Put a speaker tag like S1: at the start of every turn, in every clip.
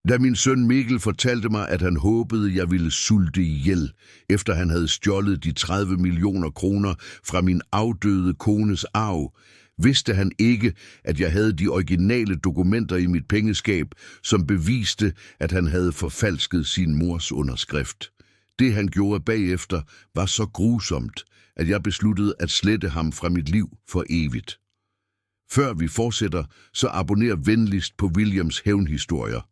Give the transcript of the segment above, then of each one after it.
S1: Da min søn Mikkel fortalte mig, at han håbede, jeg ville sulte ihjel, efter han havde stjålet de 30 millioner kroner fra min afdøde kones arv, vidste han ikke, at jeg havde de originale dokumenter i mit pengeskab, som beviste, at han havde forfalsket sin mors underskrift. Det, han gjorde bagefter, var så grusomt, at jeg besluttede at slette ham fra mit liv for evigt. Før vi fortsætter, så abonner venligst på Williams hævnhistorier.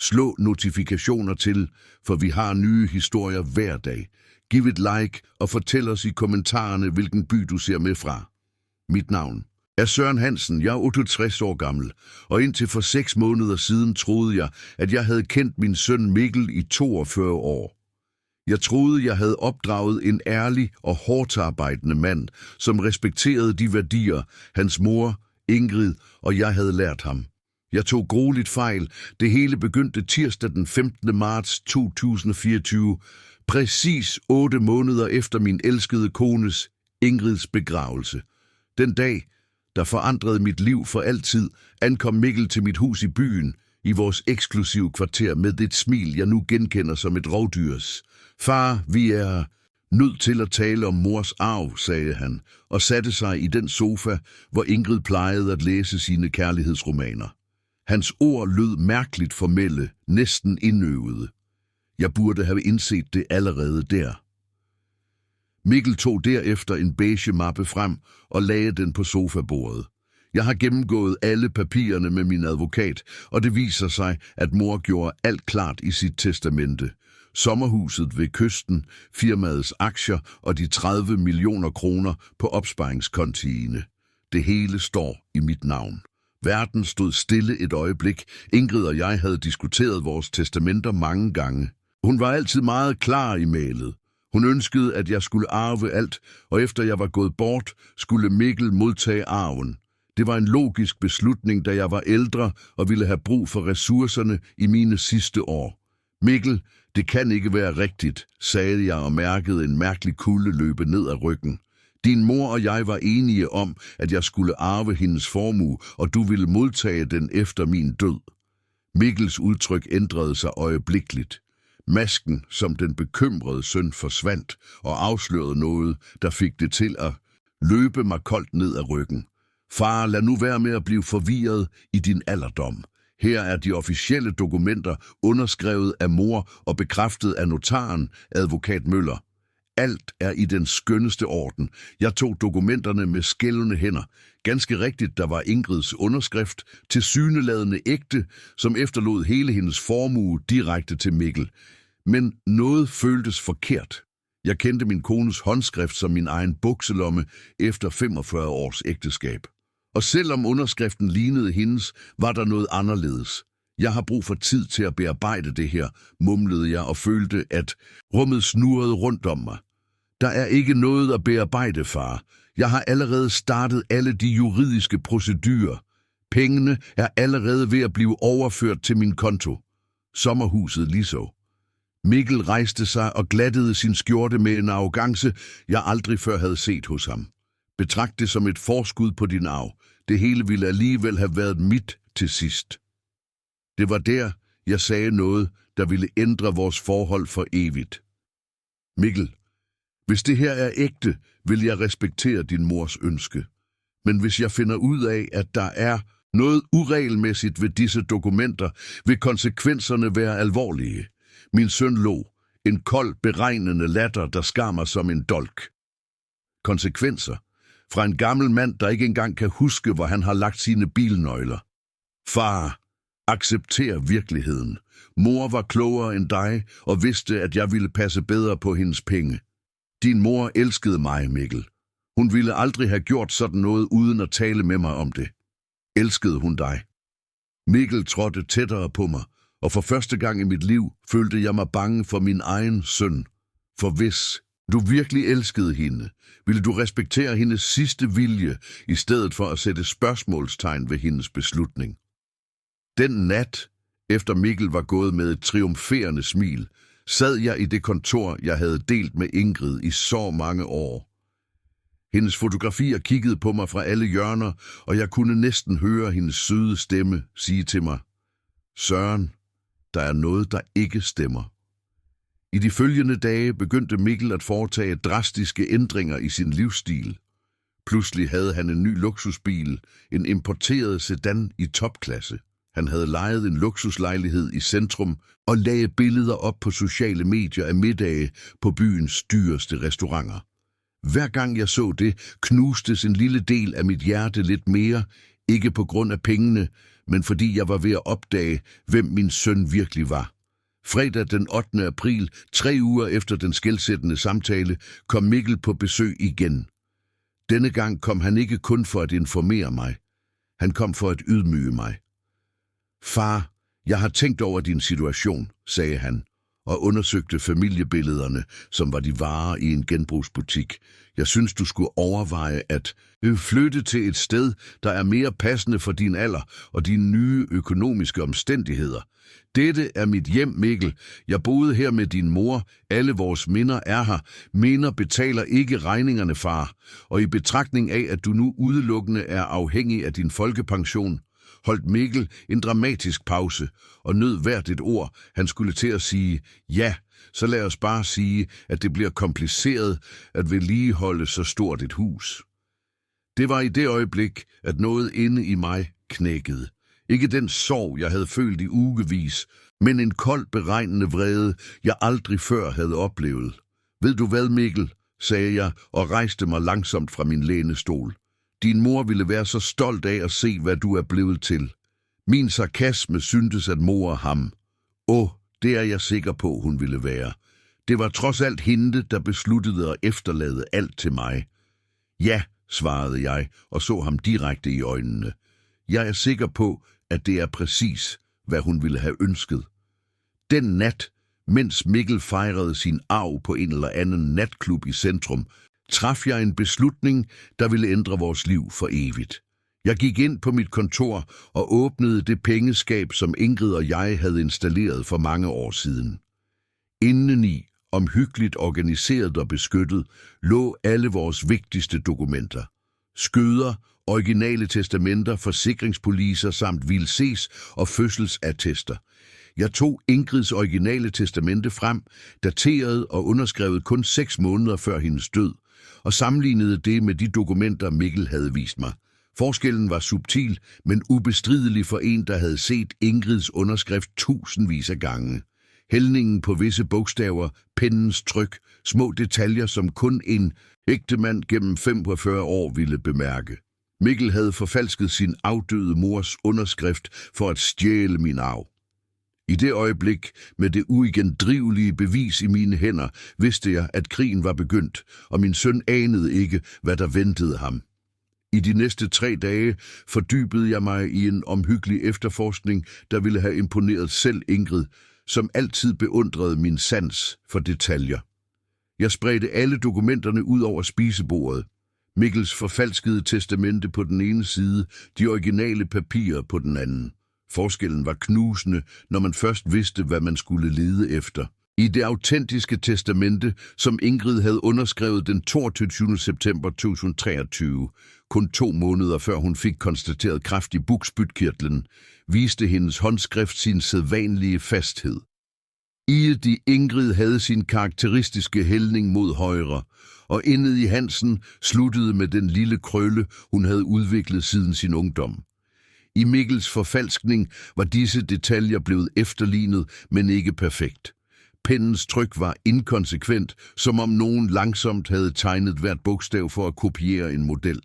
S1: Slå notifikationer til, for vi har nye historier hver dag. Giv et like og fortæl os i kommentarerne, hvilken by du ser med fra. Mit navn er Søren Hansen, jeg er 68 år gammel, og indtil for 6 måneder siden troede jeg, at jeg havde kendt min søn Mikkel i 42 år. Jeg troede, jeg havde opdraget en ærlig og hårdtarbejdende mand, som respekterede de værdier, hans mor, Ingrid og jeg havde lært ham. Jeg tog grueligt fejl. Det hele begyndte tirsdag den 15. marts 2024, præcis 8 måneder efter min elskede kones, Ingrids, begravelse. Den dag, der forandrede mit liv for altid, ankom Mikkel til mit hus i byen, i vores eksklusive kvarter med et smil, jeg nu genkender som et rovdyrs. Far, vi er nødt til at tale om mors arv, sagde han, og satte sig i den sofa, hvor Ingrid plejede at læse sine kærlighedsromaner. Hans ord lød mærkeligt formelle, næsten indøvede. Jeg burde have indset det allerede der. Mikkel tog derefter en beige mappe frem og lagde den på sofabordet. Jeg har gennemgået alle papirerne med min advokat, og det viser sig, at mor gjorde alt klart i sit testamente. Sommerhuset ved kysten, firmaets aktier og de 30 millioner kroner på opsparingskontiene. Det hele står i mit navn. Verden stod stille et øjeblik. Ingrid og jeg havde diskuteret vores testamenter mange gange. Hun var altid meget klar i mælet. Hun ønskede, at jeg skulle arve alt, og efter jeg var gået bort, skulle Mikkel modtage arven. Det var en logisk beslutning, da jeg var ældre og ville have brug for ressourcerne i mine sidste år. Mikkel, det kan ikke være rigtigt, sagde jeg og mærkede en mærkelig kulde løbe ned ad ryggen. Din mor og jeg var enige om, at jeg skulle arve hendes formue, og du ville modtage den efter min død. Mikkels udtryk ændrede sig øjeblikkeligt. Masken som den bekymrede søn forsvandt og afslørede noget, der fik det til at løbe mig koldt ned ad ryggen. Far, lad nu være med at blive forvirret i din alderdom. Her er de officielle dokumenter underskrevet af mor og bekræftet af notaren, advokat Møller. Alt er i den skønneste orden. Jeg tog dokumenterne med skældende hænder. Ganske rigtigt, der var Ingrids underskrift, tilsyneladende ægte, som efterlod hele hendes formue direkte til Mikkel. Men noget føltes forkert. Jeg kendte min kones håndskrift som min egen bukselomme efter 45 års ægteskab. Og selvom underskriften lignede hendes, var der noget anderledes. Jeg har brug for tid til at bearbejde det her, mumlede jeg og følte, at rummet snurrede rundt om mig. Der er ikke noget at bearbejde, far. Jeg har allerede startet alle de juridiske procedurer. Pengene er allerede ved at blive overført til min konto. Sommerhuset ligeså. Mikkel rejste sig og glattede sin skjorte med en arrogance, jeg aldrig før havde set hos ham. Betragt det som et forskud på din arv. Det hele ville alligevel have været mit til sidst. Det var der, jeg sagde noget, der ville ændre vores forhold for evigt. Mikkel, hvis det her er ægte, vil jeg respektere din mors ønske. Men hvis jeg finder ud af, at der er noget uregelmæssigt ved disse dokumenter, vil konsekvenserne være alvorlige. Min søn lå. En kold, beregnende latter, der skar mig som en dolk. Konsekvenser? Fra en gammel mand, der ikke engang kan huske, hvor han har lagt sine bilnøgler. Far, accepter virkeligheden. Mor var klogere end dig og vidste, at jeg ville passe bedre på hendes penge. Din mor elskede mig, Mikkel. Hun ville aldrig have gjort sådan noget uden at tale med mig om det. Elskede hun dig? Mikkel trådte tættere på mig, og for første gang i mit liv følte jeg mig bange for min egen søn. For hvis du virkelig elskede hende, ville du respektere hendes sidste vilje, i stedet for at sætte spørgsmålstegn ved hendes beslutning. Den nat, efter Mikkel var gået med et triumferende smil, sad jeg i det kontor, jeg havde delt med Ingrid i så mange år. Hendes fotografier kiggede på mig fra alle hjørner, og jeg kunne næsten høre hendes søde stemme sige til mig, Søren, der er noget, der ikke stemmer. I de følgende dage begyndte Mikkel at foretage drastiske ændringer i sin livsstil. Pludselig havde han en ny luksusbil, en importeret sedan i topklasse. Han havde lejet en luksuslejlighed i centrum og lagde billeder op på sociale medier af middage på byens dyreste restauranter. Hver gang jeg så det, knustes en lille del af mit hjerte lidt mere, ikke på grund af pengene, men fordi jeg var ved at opdage, hvem min søn virkelig var. Fredag den 8. april, 3 uger efter den skelsættende samtale, kom Mikkel på besøg igen. Denne gang kom han ikke kun for at informere mig. Han kom for at ydmyge mig. Far, jeg har tænkt over din situation, sagde han, og undersøgte familiebillederne, som var de varer i en genbrugsbutik. Jeg synes, du skulle overveje at flytte til et sted, der er mere passende for din alder og dine nye økonomiske omstændigheder. Dette er mit hjem, Mikkel. Jeg boede her med din mor. Alle vores minder er her. Minder betaler ikke regningerne, far. Og i betragtning af, at du nu udelukkende er afhængig af din folkepension, holdt Mikkel en dramatisk pause og nød hvert et ord, han skulle til at sige. Ja, så lad os bare sige, at det bliver kompliceret at vedligeholde så stort et hus. Det var i det øjeblik, at noget inde i mig knækkede. Ikke den sorg, jeg havde følt i ugevis, men en kold, beregnende vrede, jeg aldrig før havde oplevet. Ved du hvad, Mikkel, sagde jeg og rejste mig langsomt fra min lænestol. Din mor ville være så stolt af at se, hvad du er blevet til. Min sarkasme syntes at more ham. Det er jeg sikker på, hun ville være. Det var trods alt hende, der besluttede at efterlade alt til mig. Ja, svarede jeg og så ham direkte i øjnene. Jeg er sikker på, at det er præcis, hvad hun ville have ønsket. Den nat, mens Mikkel fejrede sin arv på en eller anden natklub i centrum, traf jeg en beslutning, der ville ændre vores liv for evigt. Jeg gik ind på mit kontor og åbnede det pengeskab, som Ingrid og jeg havde installeret for mange år siden. Indeni, omhyggeligt organiseret og beskyttet, lå alle vores vigtigste dokumenter. Skøder, originale testamenter, forsikringspolicer samt vilses og fødselsattester. Jeg tog Ingrids originale testamente frem, dateret og underskrevet kun 6 måneder før hendes død, og sammenlignede det med de dokumenter, Mikkel havde vist mig. Forskellen var subtil, men ubestridelig for en, der havde set Ingrids underskrift tusindvis af gange. Hældningen på visse bogstaver, pennens tryk, små detaljer, som kun en ægtemand gennem 45 år ville bemærke. Mikkel havde forfalsket sin afdøde mors underskrift for at stjæle min arv. I det øjeblik, med det uigendrivelige bevis i mine hænder, vidste jeg, at krigen var begyndt, og min søn anede ikke, hvad der ventede ham. I de næste 3 dage fordybede jeg mig i en omhyggelig efterforskning, der ville have imponeret selv Ingrid, som altid beundrede min sans for detaljer. Jeg spredte alle dokumenterne ud over spisebordet. Mikkels forfalskede testamente på den ene side, de originale papirer på den anden. Forskellen var knusende, når man først vidste, hvad man skulle lede efter. I det autentiske testamente, som Ingrid havde underskrevet den 22. september 2023, kun 2 måneder før hun fik konstateret kræft i bugspytkirtlen, viste hendes håndskrift sin sædvanlige fasthed. I Ingrid havde sin karakteristiske hældning mod højre, og indet i halsen sluttede med den lille krølle, hun havde udviklet siden sin ungdom. I Mikkels forfalskning var disse detaljer blevet efterlignet, men ikke perfekt. Pennens tryk var inkonsekvent, som om nogen langsomt havde tegnet hvert bogstav for at kopiere en model.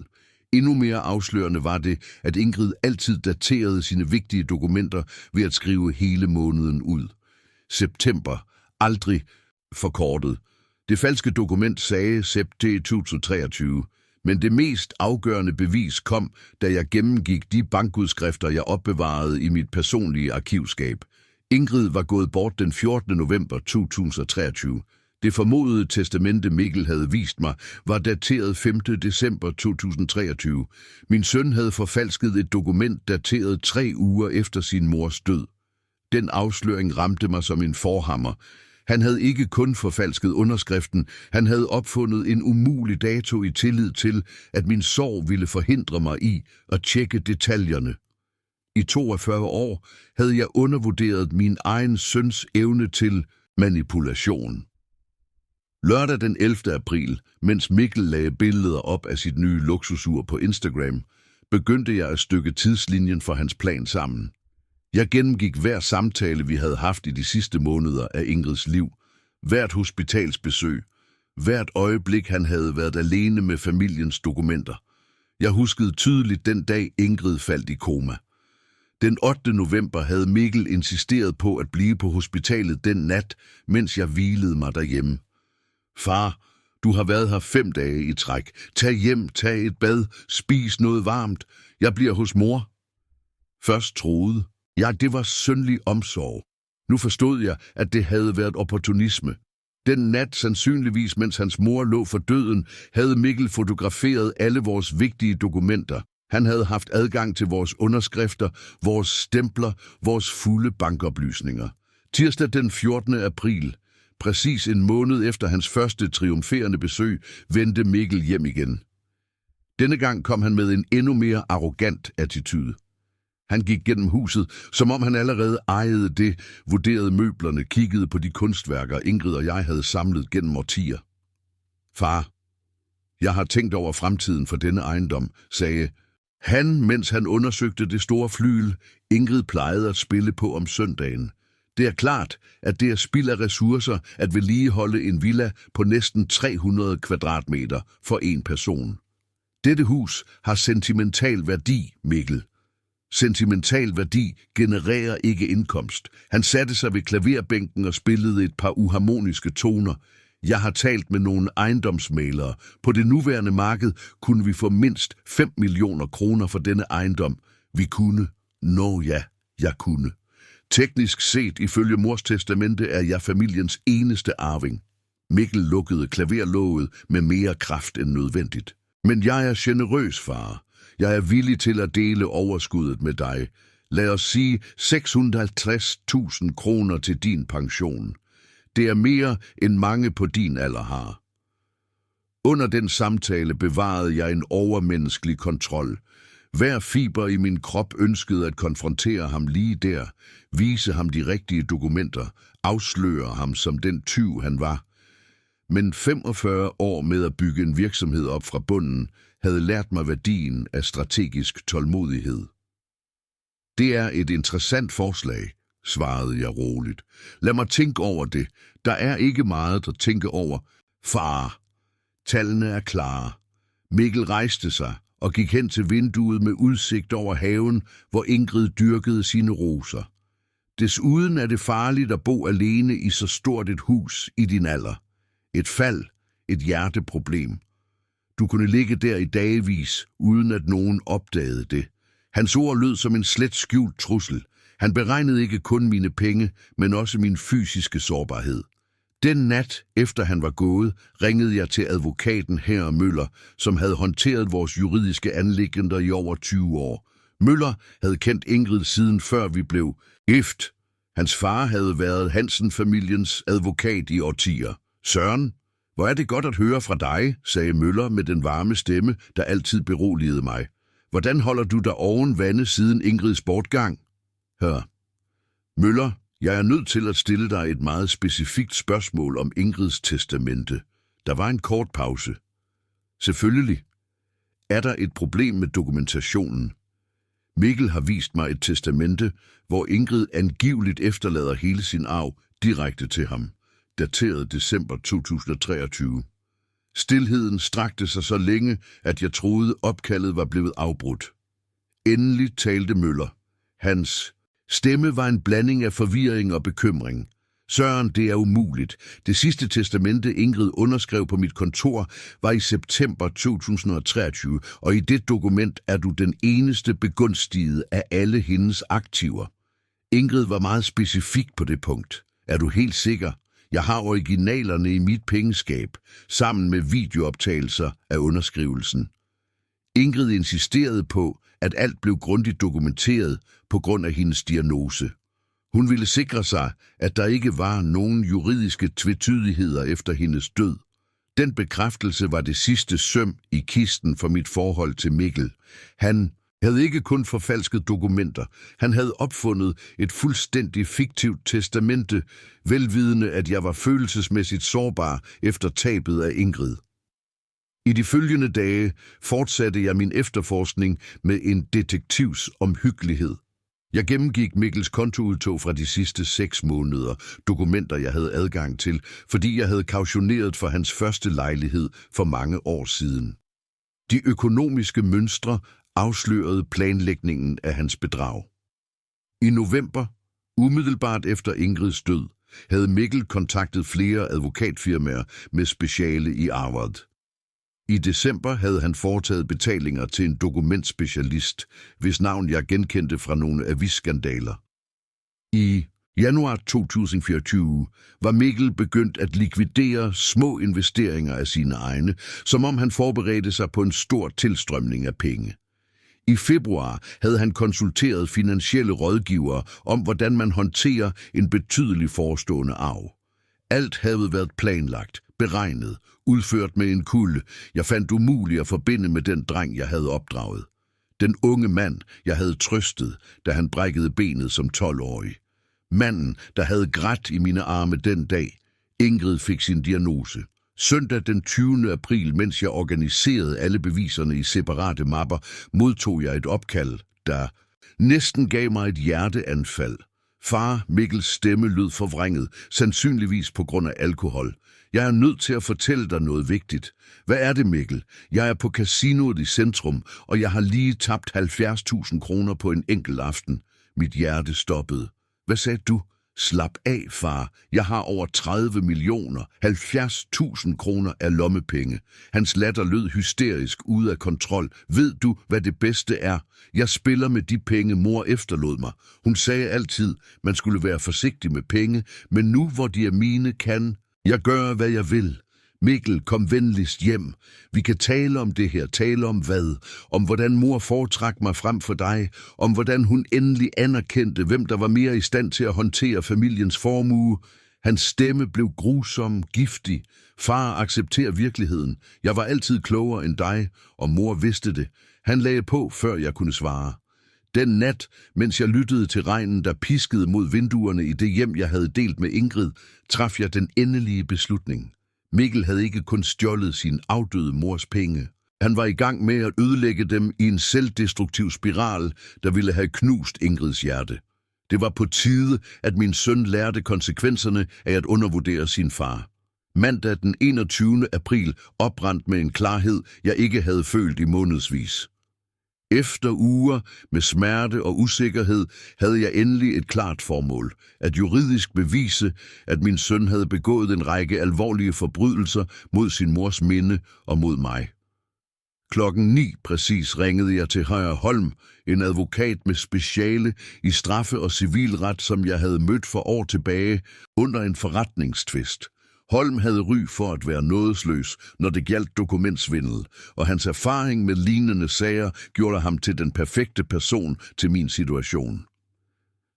S1: Endnu mere afslørende var det, at Ingrid altid daterede sine vigtige dokumenter ved at skrive hele måneden ud. September, aldrig forkortet. Det falske dokument sagde sept 2023, men det mest afgørende bevis kom, da jeg gennemgik de bankudskrifter, jeg opbevarede i mit personlige arkivskab. Ingrid var gået bort den 14. november 2023. Det formodede testamente, Mikkel havde vist mig, var dateret 5. december 2023. Min søn havde forfalsket et dokument dateret 3 uger efter sin mors død. Den afsløring ramte mig som en forhammer. Han havde ikke kun forfalsket underskriften, han havde opfundet en umulig dato i tillid til, at min sorg ville forhindre mig i at tjekke detaljerne. I 42 år havde jeg undervurderet min egen søns evne til manipulation. Lørdag den 11. april, mens Mikkel lagde billeder op af sit nye luksusur på Instagram, begyndte jeg at stykke tidslinjen for hans plan sammen. Jeg gennemgik hver samtale, vi havde haft i de sidste måneder af Ingrids liv, hvert hospitalsbesøg, hvert øjeblik, han havde været alene med familiens dokumenter. Jeg huskede tydeligt den dag, Ingrid faldt i koma. Den 8. november havde Mikkel insisteret på at blive på hospitalet den nat, mens jeg hvilede mig derhjemme. Far, du har været her 5 dage i træk. Tag hjem, tag et bad, spis noget varmt. Jeg bliver hos mor. Først troede jeg, det var syndelig omsorg. Nu forstod jeg, at det havde været opportunisme. Den nat, sandsynligvis mens hans mor lå for døden, havde Mikkel fotograferet alle vores vigtige dokumenter. Han havde haft adgang til vores underskrifter, vores stempler, vores fulde bankoplysninger. Tirsdag den 14. april, præcis en måned efter hans første triumferende besøg, vendte Mikkel hjem igen. Denne gang kom han med en endnu mere arrogant attitude. Han gik gennem huset, som om han allerede ejede det, vurderede møblerne, kiggede på de kunstværker, Ingrid og jeg havde samlet gennem årtier. Far, jeg har tænkt over fremtiden for denne ejendom, sagde han, mens han undersøgte det store flygel, Ingrid plejede at spille på om søndagen. Det er klart, at det er spild af ressourcer at vedligeholde en villa på næsten 300 kvadratmeter for en person. Dette hus har sentimental værdi, Mikkel. Sentimental værdi genererer ikke indkomst. Han satte sig ved klaverbænken og spillede et par uharmoniske toner. Jeg har talt med nogle ejendomsmælere. På det nuværende marked kunne vi få mindst 5 millioner kroner for denne ejendom. Vi kunne. Jeg kunne. Teknisk set, ifølge mors testamente, er jeg familiens eneste arving. Mikkel lukkede klaverlåget med mere kraft end nødvendigt. Men jeg er generøs, far. Jeg er villig til at dele overskuddet med dig. Lad os sige 650.000 kroner til din pension. Det er mere, end mange på din alder har. Under den samtale bevarede jeg en overmenneskelig kontrol. Hver fiber i min krop ønskede at konfrontere ham lige der, vise ham de rigtige dokumenter, afsløre ham som den tyv han var. Men 45 år med at bygge en virksomhed op fra bunden havde lært mig værdien af strategisk tålmodighed. Det er et interessant forslag, svarede jeg roligt. Lad mig tænke over det. Der er ikke meget at tænke over. Far, tallene er klare. Mikkel rejste sig og gik hen til vinduet med udsigt over haven, hvor Ingrid dyrkede sine roser. Desuden er det farligt at bo alene i så stort et hus i din alder. Et fald, et hjerteproblem. Du kunne ligge der i dagevis, uden at nogen opdagede det. Hans ord lød som en slet skjult trussel. Han beregnede ikke kun mine penge, men også min fysiske sårbarhed. Den nat, efter han var gået, ringede jeg til advokaten Herre Møller, som havde håndteret vores juridiske anliggender i over 20 år. Møller havde kendt Ingrid siden før vi blev gift. Hans far havde været Hansen-familiens advokat i årtier. Søren, hvor er det godt at høre fra dig, sagde Møller med den varme stemme, der altid beroligede mig. Hvordan holder du dig oven vande siden Ingrids bortgang? Hør. Møller, jeg er nødt til at stille dig et meget specifikt spørgsmål om Ingrids testamente. Der var en kort pause. Selvfølgelig. Er der et problem med dokumentationen? Mikkel har vist mig et testamente, hvor Ingrid angiveligt efterlader hele sin arv direkte til ham, dateret december 2023. Stilheden strakte sig så længe, at jeg troede, opkaldet var blevet afbrudt. Endelig talte Møller. Hans stemme var en blanding af forvirring og bekymring. Søren, det er umuligt. Det sidste testamente, Ingrid underskrev på mit kontor, var i september 2023, og i det dokument er du den eneste begunstigede af alle hendes aktiver. Ingrid var meget specifik på det punkt. Er du helt sikker? Jeg har originalerne i mit pengeskab, sammen med videooptagelser af underskrivelsen. Ingrid insisterede på, at alt blev grundigt dokumenteret på grund af hendes diagnose. Hun ville sikre sig, at der ikke var nogen juridiske tvetydigheder efter hendes død. Den bekræftelse var det sidste søm i kisten for mit forhold til Mikkel. Han Havde ikke kun forfalsket dokumenter, han havde opfundet et fuldstændig fiktivt testamente, velvidende at jeg var følelsesmæssigt sårbar efter tabet af Ingrid. I de følgende dage fortsatte jeg min efterforskning med en detektivs omhyggelighed. Jeg gennemgik Mikkels kontoudtog fra de sidste 6 måneder, dokumenter jeg havde adgang til, fordi jeg havde kautioneret for hans første lejlighed for mange år siden. De økonomiske mønstre afslørede planlægningen af hans bedrag. I november, umiddelbart efter Ingrids død, havde Mikkel kontaktet flere advokatfirmaer med speciale i Harvard. I december havde han foretaget betalinger til en dokumentspecialist, hvis navn jeg genkendte fra nogle avisskandaler. I januar 2024 var Mikkel begyndt at likvidere små investeringer af sine egne, som om han forberedte sig på en stor tilstrømning af penge. I februar havde han konsulteret finansielle rådgivere om, hvordan man håndterer en betydelig forestående arv. Alt havde været planlagt, beregnet, udført med en kulde, jeg fandt umuligt at forbinde med den dreng, jeg havde opdraget. Den unge mand, jeg havde trøstet, da han brækkede benet som 12-årig. Manden, der havde grædt i mine arme den dag. Ingrid fik sin diagnose. Søndag den 20. april, mens jeg organiserede alle beviserne i separate mapper, modtog jeg et opkald, der næsten gav mig et hjerteanfald. Far, Mikkels stemme lød forvrænget, sandsynligvis på grund af alkohol. Jeg er nødt til at fortælle dig noget vigtigt. Hvad er det, Mikkel? Jeg er på casinoet i centrum, og jeg har lige tabt 70.000 kroner på en enkelt aften. Mit hjerte stoppede. Hvad sagde du? Slap af, far. Jeg har over 30 millioner. 70.000 kroner er lommepenge. Hans latter lød hysterisk ude af kontrol. Ved du, hvad det bedste er? Jeg spiller med de penge, mor efterlod mig. Hun sagde altid, man skulle være forsigtig med penge, men nu hvor de er mine, kan jeg gøre, hvad jeg vil. Mikkel, kom venligst hjem. Vi kan tale om det her. Tale om hvad? Om hvordan mor foretrak mig frem for dig. Om hvordan hun endelig anerkendte, hvem der var mere i stand til at håndtere familiens formue. Hans stemme blev grusom, giftig. Far, accepter virkeligheden. Jeg var altid klogere end dig, og mor vidste det. Han lagde på, før jeg kunne svare. Den nat, mens jeg lyttede til regnen, der piskede mod vinduerne i det hjem, jeg havde delt med Ingrid, traf jeg den endelige beslutning. Mikkel havde ikke kun stjålet sin afdøde mors penge. Han var i gang med at ødelægge dem i en selvdestruktiv spiral, der ville have knust Ingrids hjerte. Det var på tide, at min søn lærte konsekvenserne af at undervurdere sin far. Mandag den 21. april opbrændt med en klarhed, jeg ikke havde følt i månedsvis. Efter uger med smerte og usikkerhed havde jeg endelig et klart formål, at juridisk bevise, at min søn havde begået en række alvorlige forbrydelser mod sin mors minde og mod mig. 9:00 præcis ringede jeg til Højer Holm, en advokat med speciale i straffe- og civilret, som jeg havde mødt for år tilbage under en forretningstvist. Holm havde ry for at være nådesløs, når det gjaldt dokumentsvindel, og hans erfaring med lignende sager gjorde ham til den perfekte person til min situation.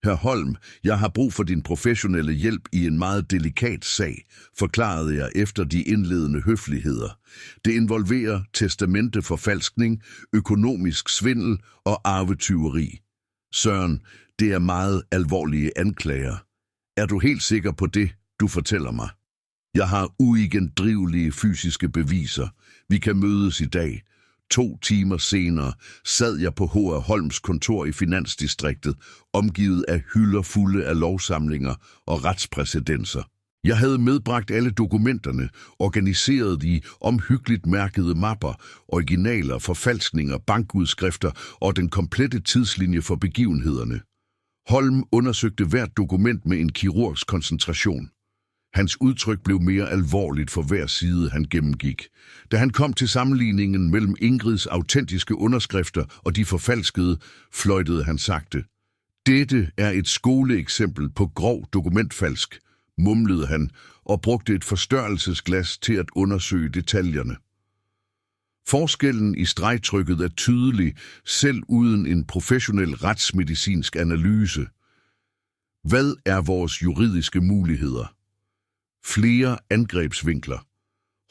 S1: Hr. Holm, jeg har brug for din professionelle hjælp i en meget delikat sag, forklarede jeg efter de indledende høfligheder. Det involverer testamenteforfalskning, økonomisk svindel og arvetyveri. Søren, det er meget alvorlige anklager. Er du helt sikker på det, du fortæller mig? Jeg har uigendrivelige fysiske beviser. Vi kan mødes i dag. 2 timer senere sad jeg på H.R. Holms kontor i Finansdistriktet, omgivet af hylder fulde af lovsamlinger og retspræcedenser. Jeg havde medbragt alle dokumenterne, organiseret i omhyggeligt mærkede mapper, originaler, forfalskninger, bankudskrifter og den komplette tidslinje for begivenhederne. Holm undersøgte hvert dokument med en kirurgs koncentration. Hans udtryk blev mere alvorligt for hver side, han gennemgik. Da han kom til sammenligningen mellem Ingrids autentiske underskrifter og de forfalskede, fløjtede han sagte. Dette er et skoleeksempel på grov dokumentfalsk, mumlede han og brugte et forstørrelsesglas til at undersøge detaljerne. Forskellen i stregtrykket er tydelig, selv uden en professionel retsmedicinsk analyse. Hvad er vores juridiske muligheder? Flere angrebsvinkler.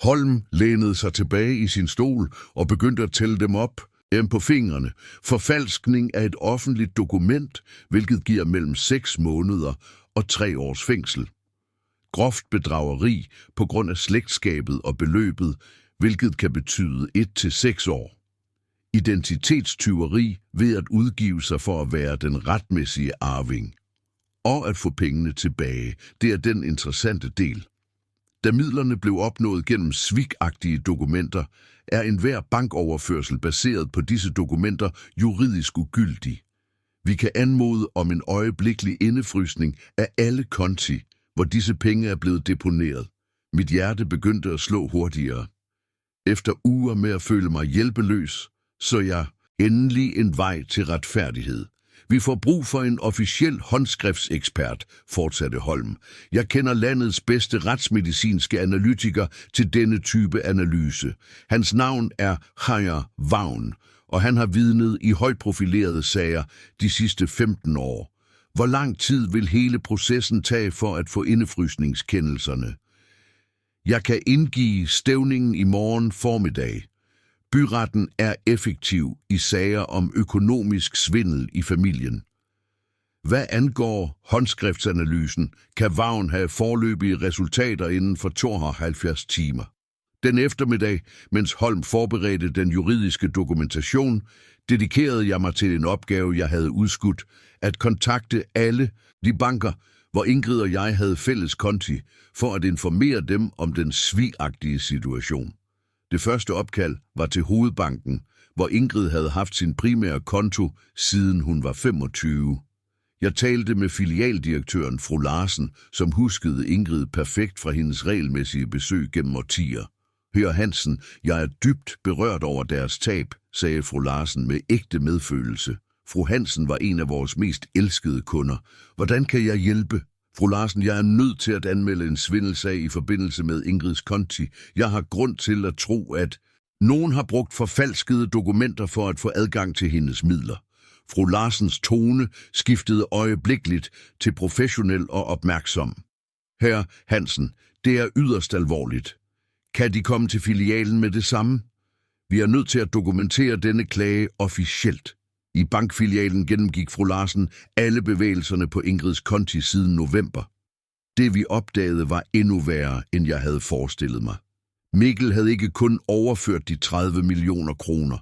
S1: Holm lænede sig tilbage i sin stol og begyndte at tælle dem op. På fingrene. Forfalskning af et offentligt dokument, hvilket giver mellem 6 måneder og 3 års fængsel. Groft bedrageri på grund af slægtskabet og beløbet, hvilket kan betyde 1 til 6 år. Identitetstyveri ved at udgive sig for at være den retmæssige arving. Og at få pengene tilbage, det er den interessante del. Da midlerne blev opnået gennem svigagtige dokumenter, er enhver bankoverførsel baseret på disse dokumenter juridisk ugyldig. Vi kan anmode om en øjeblikkelig indefrysning af alle konti, hvor disse penge er blevet deponeret. Mit hjerte begyndte at slå hurtigere. Efter uger med at føle mig hjælpeløs, så jeg endelig en vej til retfærdighed. Vi får brug for en officiel håndskriftsekspert, fortsatte Holm. Jeg kender landets bedste retsmedicinske analytiker til denne type analyse. Hans navn er Heyer Vagn, og han har vidnet i højt profilerede sager de sidste 15 år. Hvor lang tid vil hele processen tage for at få indefrysningskendelserne? Jeg kan indgive stævningen i morgen formiddag. Byretten er effektiv i sager om økonomisk svindel i familien. Hvad angår håndskriftsanalysen, kan Vagn have foreløbige resultater inden for 72 timer. Den eftermiddag, mens Holm forberedte den juridiske dokumentation, dedikerede jeg mig til en opgave, jeg havde udskudt, at kontakte alle de banker, hvor Ingrid og jeg havde fælles konti, for at informere dem om den svigagtige situation. Det første opkald var til hovedbanken, hvor Ingrid havde haft sin primære konto, siden hun var 25. Jeg talte med filialdirektøren fru Larsen, som huskede Ingrid perfekt fra hendes regelmæssige besøg gennem årtier. Hør Hansen, jeg er dybt berørt over deres tab, sagde fru Larsen med ægte medfølelse. Fru Hansen var en af vores mest elskede kunder. Hvordan kan jeg hjælpe? Fru Larsen, jeg er nødt til at anmelde en svindelsag i forbindelse med Ingrids konti. Jeg har grund til at tro, at nogen har brugt forfalskede dokumenter for at få adgang til hendes midler. Fru Larsens tone skiftede øjeblikkeligt til professionel og opmærksom. Herr Hansen, det er yderst alvorligt. Kan de komme til filialen med det samme? Vi er nødt til at dokumentere denne klage officielt. I bankfilialen gennemgik fru Larsen alle bevægelserne på Ingrids konti siden november. Det vi opdagede var endnu værre, end jeg havde forestillet mig. Mikkel havde ikke kun overført de 30 millioner kroner.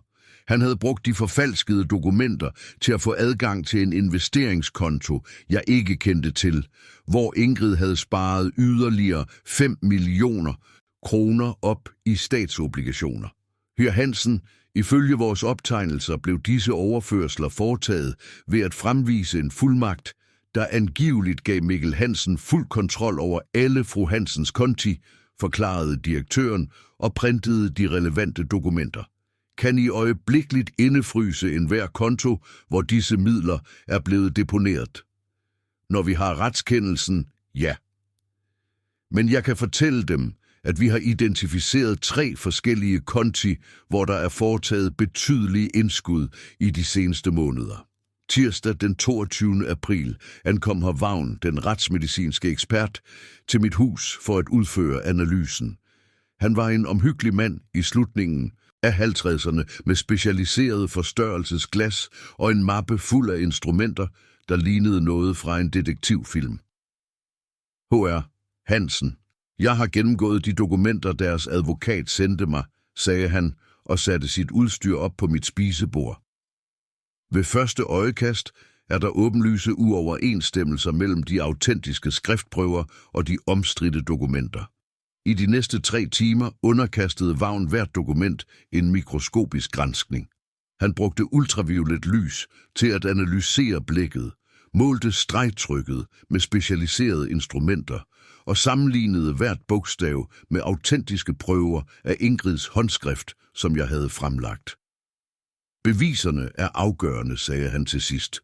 S1: Han havde brugt de forfalskede dokumenter til at få adgang til en investeringskonto, jeg ikke kendte til, hvor Ingrid havde sparet yderligere 5 millioner kroner op i statsobligationer. Hør Hansen, ifølge vores optegnelser blev disse overførsler foretaget ved at fremvise en fuldmagt, der angiveligt gav Mikkel Hansen fuld kontrol over alle fru Hansens konti, forklarede direktøren og printede de relevante dokumenter. Kan I øjeblikkeligt indefryse enhver konto, hvor disse midler er blevet deponeret? Når vi har retskendelsen, ja. Men jeg kan fortælle dem, at vi har identificeret 3 forskellige konti, hvor der er foretaget betydelige indskud i de seneste måneder. Tirsdag den 22. april ankom herr Vagn, den retsmedicinske ekspert, til mit hus for at udføre analysen. Han var en omhyggelig mand i slutningen af 50'erne med specialiseret forstørrelsesglas og en mappe fuld af instrumenter, der lignede noget fra en detektivfilm. H.R. Hansen. Jeg har gennemgået de dokumenter, deres advokat sendte mig, sagde han og satte sit udstyr op på mit spisebord. Ved første øjekast er der åbenlyse uoverensstemmelser mellem de autentiske skriftprøver og de omstridte dokumenter. I de næste 3 timer underkastede Vagn hvert dokument en mikroskopisk granskning. Han brugte ultraviolet lys til at analysere blækket, målte stregtrykket med specialiserede instrumenter og sammenlignede hvert bogstav med autentiske prøver af Ingrids håndskrift, som jeg havde fremlagt. Beviserne er afgørende, sagde han til sidst.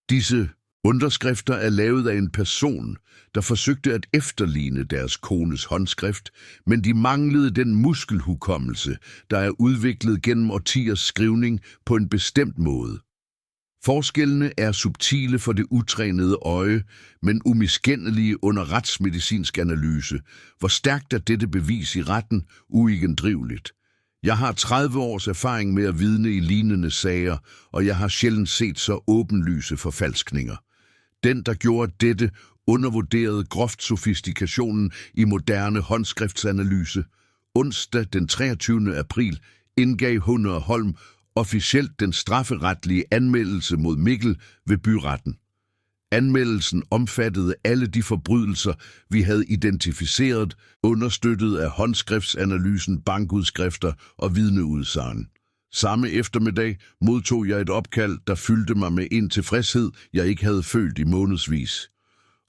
S1: Disse underskrifter er lavet af en person, der forsøgte at efterligne deres kones håndskrift, men de manglede den muskelhukommelse, der er udviklet gennem årtiers skrivning på en bestemt måde. Forskellene er subtile for det utrænede øje, men umiskendelige under retsmedicinsk analyse. Hvor stærkt er dette bevis i retten uigendriveligt. Jeg har 30 års erfaring med at vidne i lignende sager, og jeg har sjældent set så åbenlyse forfalskninger. Den, der gjorde dette, undervurderede groft sofistikationen i moderne håndskriftsanalyse. Onsdag den 23. april indgav Hunner Holm officielt den strafferetlige anmeldelse mod Mikkel ved byretten. Anmeldelsen omfattede alle de forbrydelser, vi havde identificeret, understøttet af håndskriftsanalysen, bankudskrifter og vidneudsagn. Samme eftermiddag modtog jeg et opkald, der fyldte mig med en tilfredshed, jeg ikke havde følt i månedsvis.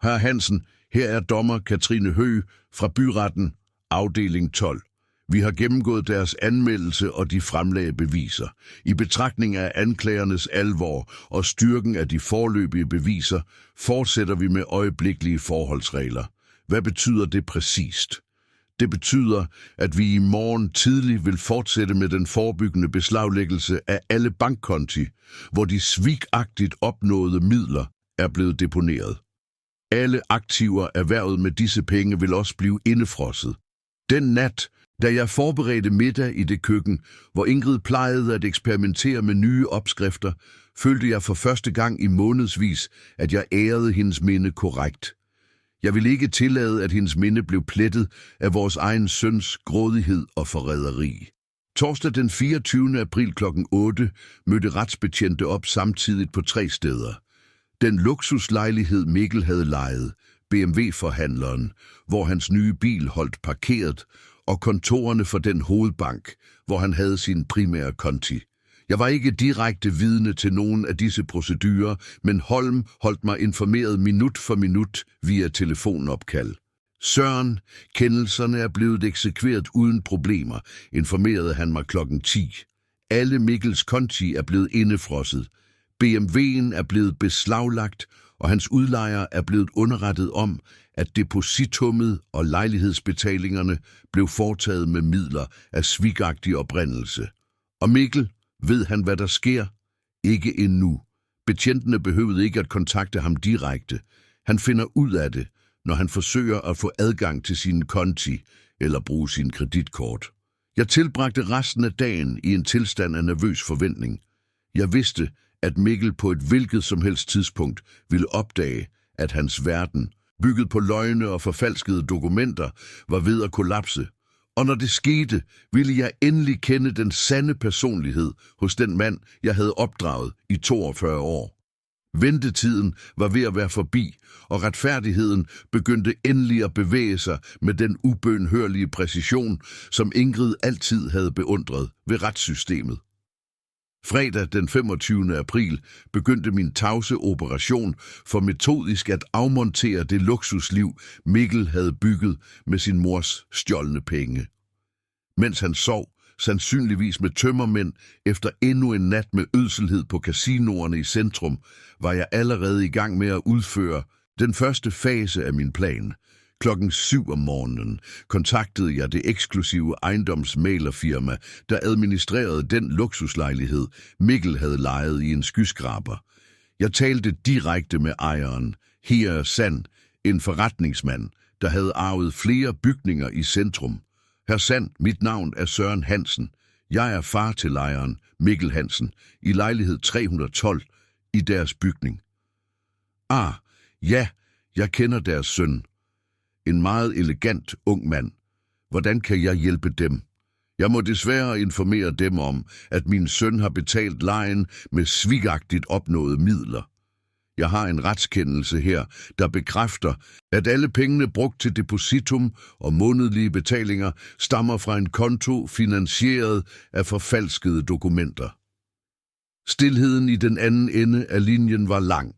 S1: Hr. Hansen, her er dommer Katrine Høgh fra byretten, afdeling 12. Vi har gennemgået deres anmeldelse og de fremlagde beviser. I betragtning af anklagernes alvor og styrken af de foreløbige beviser, fortsætter vi med øjeblikkelige forholdsregler. Hvad betyder det præcist? Det betyder, at vi i morgen tidlig vil fortsætte med den forebyggende beslaglæggelse af alle bankkonti, hvor de svigagtigt opnåede midler er blevet deponeret. Alle aktiver erhvervet med disse penge vil også blive indefrosset. Den nat, da jeg forberedte middag i det køkken, hvor Ingrid plejede at eksperimentere med nye opskrifter, følte jeg for første gang i månedsvis, at jeg ærede hendes minde korrekt. Jeg ville ikke tillade, at hendes minde blev plettet af vores egen søns grådighed og forræderi. Torsdag den 24. april kl. 8 mødte retsbetjente op samtidigt på 3 steder. Den luksuslejlighed Mikkel havde lejet, BMW-forhandleren, hvor hans nye bil holdt parkeret, og kontorerne for den hovedbank, hvor han havde sin primære konti. Jeg var ikke direkte vidne til nogen af disse procedurer, men Holm holdt mig informeret minut for minut via telefonopkald. Søren, kendelserne er blevet eksekveret uden problemer, informerede han mig klokken 10. Alle Mikkels konti er blevet indefrosset. BMW'en er blevet beslaglagt, og hans udlejer er blevet underrettet om, at depositummet og lejlighedsbetalingerne blev foretaget med midler af svigagtig oprindelse. Og Mikkel, ved han, hvad der sker? Ikke endnu. Betjentene behøvede ikke at kontakte ham direkte. Han finder ud af det, når han forsøger at få adgang til sine konti eller bruge sin kreditkort. Jeg tilbragte resten af dagen i en tilstand af nervøs forventning. Jeg vidste, at Mikkel på et hvilket som helst tidspunkt ville opdage, at hans verden, bygget på løgne og forfalskede dokumenter, var ved at kollapse. Og når det skete, ville jeg endelig kende den sande personlighed hos den mand, jeg havde opdraget i 42 år. Ventetiden var ved at være forbi, og retfærdigheden begyndte endelig at bevæge sig med den ubønhørlige præcision, som Ingrid altid havde beundret ved retssystemet. Fredag den 25. april begyndte min tavse operation for metodisk at afmontere det luksusliv, Mikkel havde bygget med sin mors stjålne penge. Mens han sov, sandsynligvis med tømmermænd, efter endnu en nat med ødselhed på casinoerne i centrum, var jeg allerede i gang med at udføre den første fase af min plan. Klokken 7 om morgenen kontaktede jeg det eksklusive ejendomsmæglerfirma, der administrerede den luksuslejlighed, Mikkel havde lejet i en skyskraber. Jeg talte direkte med ejeren, Herre Sand, en forretningsmand, der havde arvet flere bygninger i centrum. Herr Sand, mit navn er Søren Hansen. Jeg er far til lejeren, Mikkel Hansen, i lejlighed 312 i deres bygning. Ja, jeg kender deres søn. En meget elegant ung mand. Hvordan kan jeg hjælpe dem? Jeg må desværre informere dem om, at min søn har betalt lejen med svigagtigt opnåede midler. Jeg har en retskendelse her, der bekræfter, at alle pengene brugt til depositum og månedlige betalinger stammer fra en konto finansieret af forfalskede dokumenter. Stilheden i den anden ende af linjen var lang.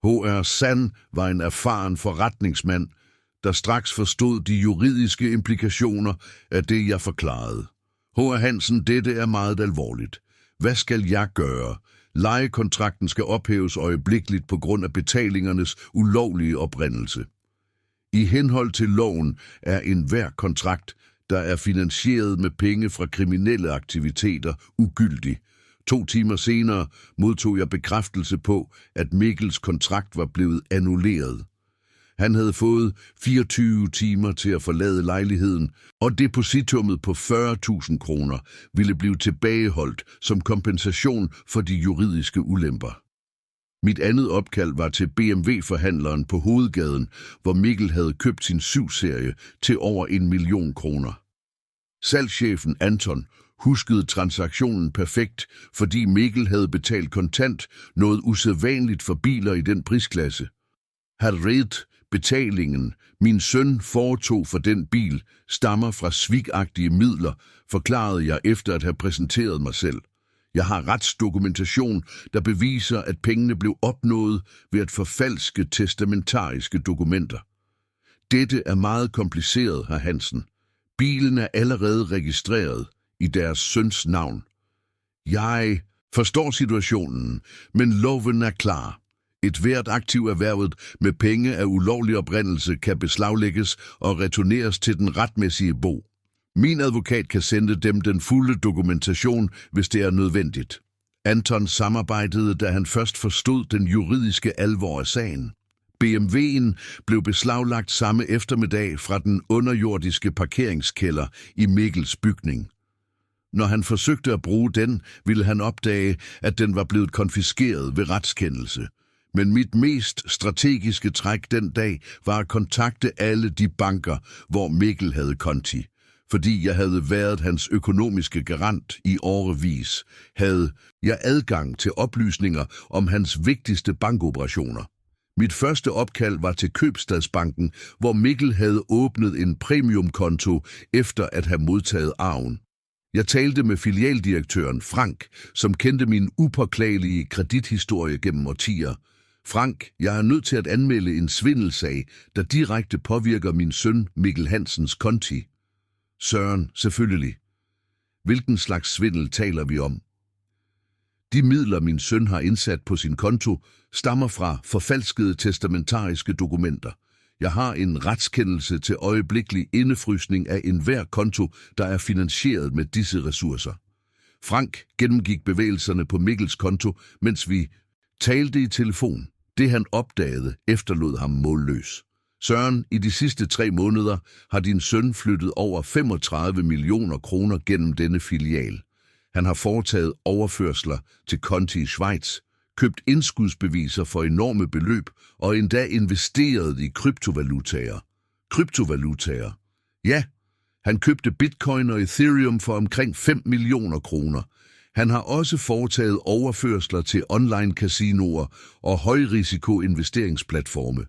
S1: H.R. Sand var en erfaren forretningsmand, der straks forstod de juridiske implikationer af det, jeg forklarede. H.R. Hansen, dette er meget alvorligt. Hvad skal jeg gøre? Lejekontrakten skal ophæves øjeblikkeligt på grund af betalingernes ulovlige oprindelse. I henhold til loven er enhver kontrakt, der er finansieret med penge fra kriminelle aktiviteter, ugyldig. 2 timer senere modtog jeg bekræftelse på, at Mikkels kontrakt var blevet annulleret. Han havde fået 24 timer til at forlade lejligheden, og depositummet på 40.000 kroner ville blive tilbageholdt som kompensation for de juridiske ulemper. Mit andet opkald var til BMW-forhandleren på Hovedgaden, hvor Mikkel havde købt sin 7-serie til over 1 million kroner. Salgschefen Anton huskede transaktionen perfekt, fordi Mikkel havde betalt kontant, noget usædvanligt for biler i den prisklasse. Herred, betalingen, min søn foretog for den bil, stammer fra svigagtige midler, forklarede jeg efter at have præsenteret mig selv. Jeg har retsdokumentation, der beviser, at pengene blev opnået ved at forfalske testamentariske dokumenter. Dette er meget kompliceret, hr. Hansen. Bilen er allerede registreret i deres søns navn. Jeg forstår situationen, men loven er klar. Et hvert aktiv erhvervet med penge af ulovlig oprindelse kan beslaglægges og returneres til den retmæssige bo. Min advokat kan sende dem den fulde dokumentation, hvis det er nødvendigt. Anton samarbejdede, da han først forstod den juridiske alvor af sagen. BMW'en blev beslaglagt samme eftermiddag fra den underjordiske parkeringskælder i Mikkels bygning. Når han forsøgte at bruge den, ville han opdage, at den var blevet konfiskeret ved retskendelse. Men mit mest strategiske træk den dag var at kontakte alle de banker, hvor Mikkel havde konti. Fordi jeg havde været hans økonomiske garant i årevis, havde jeg adgang til oplysninger om hans vigtigste bankoperationer. Mit første opkald var til Købstadsbanken, hvor Mikkel havde åbnet en premiumkonto efter at have modtaget arven. Jeg talte med filialdirektøren Frank, som kendte min upåklagelige kredithistorie gennem årtier. Frank, jeg er nødt til at anmelde en svindelsag, der direkte påvirker min søn Mikkel Hansens konti. Søren, selvfølgelig. Hvilken slags svindel taler vi om? De midler, min søn har indsat på sin konto, stammer fra forfalskede testamentariske dokumenter. Jeg har en retskendelse til øjeblikkelig indefrysning af enhver konto, der er finansieret med disse ressourcer. Frank gennemgik bevægelserne på Mikkels konto, mens vi talte i telefon. Det han opdagede efterlod ham målløs. Søren, i de sidste 3 måneder har din søn flyttet over 35 millioner kroner gennem denne filial. Han har foretaget overførsler til konti i Schweiz, købt indskudsbeviser for enorme beløb og endda investeret i kryptovalutaer. Kryptovalutaer? Ja, han købte bitcoin og ethereum for omkring 5 millioner kroner. Han har også foretaget overførsler til online casinoer og højrisiko-investeringsplatforme.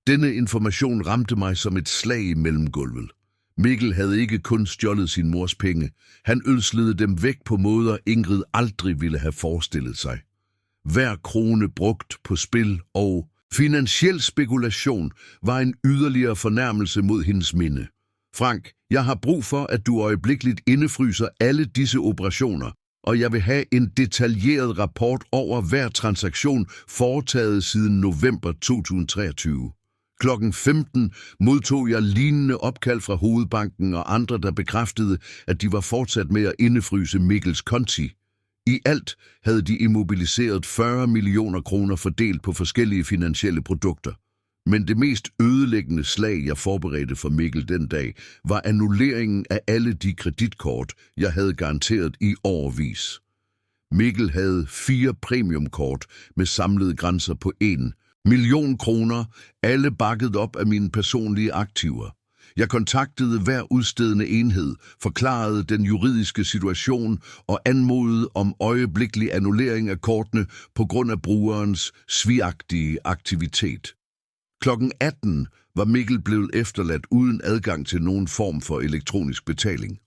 S1: Denne information ramte mig som et slag i mellemgulvet. Mikkel havde ikke kun stjålet sin mors penge. Han ødslede dem væk på måder, Ingrid aldrig ville have forestillet sig. Hver krone brugt på spil og finansiel spekulation var en yderligere fornærmelse mod hendes minde. Frank, jeg har brug for, at du øjeblikkeligt indefryser alle disse operationer, og jeg vil have en detaljeret rapport over hver transaktion foretaget siden november 2023. Klokken 15 modtog jeg lignende opkald fra Hovedbanken og andre, der bekræftede, at de var fortsat med at indefryse Mikkels konti. I alt havde de immobiliseret 40 millioner kroner fordelt på forskellige finansielle produkter. Men det mest ødelæggende slag, jeg forberedte for Mikkel den dag, var annulleringen af alle de kreditkort, jeg havde garanteret i årevis. Mikkel havde 4 premiumkort med samlede grænser på 1 million kroner, alle bakket op af mine personlige aktiver. Jeg kontaktede hver udstedende enhed, forklarede den juridiske situation og anmodede om øjeblikkelig annullering af kortene på grund af brugerens svigagtige aktivitet. Klokken 18 var Mikkel blevet efterladt uden adgang til nogen form for elektronisk betaling.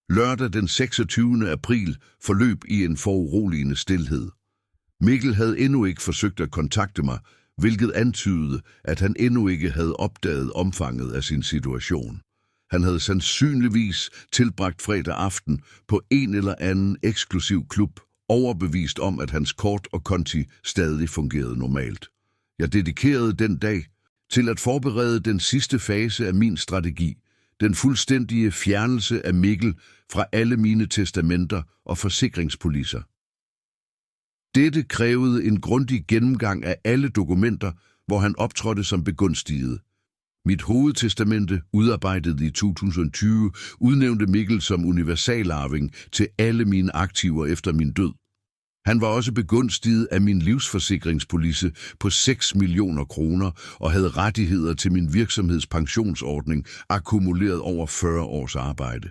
S1: Lørdag den 26. april forløb i en foruroligende stilhed. Mikkel havde endnu ikke forsøgt at kontakte mig, hvilket antydede, at han endnu ikke havde opdaget omfanget af sin situation. Han havde sandsynligvis tilbragt fredag aften på en eller anden eksklusiv klub, overbevist om, at hans kort og konti stadig fungerede normalt. Jeg dedikerede den dag til at forberede den sidste fase af min strategi, den fuldstændige fjernelse af Mikkel fra alle mine testamenter og forsikringspolicer. Dette krævede en grundig gennemgang af alle dokumenter, hvor han optrådte som begunstiget. Mit hovedtestamente, udarbejdet i 2020, udnævnte Mikkel som universalarving til alle mine aktiver efter min død. Han var også begunstiget af min livsforsikringspolice på 6 millioner kroner og havde rettigheder til min virksomhedspensionsordning, akkumuleret over 40 års arbejde.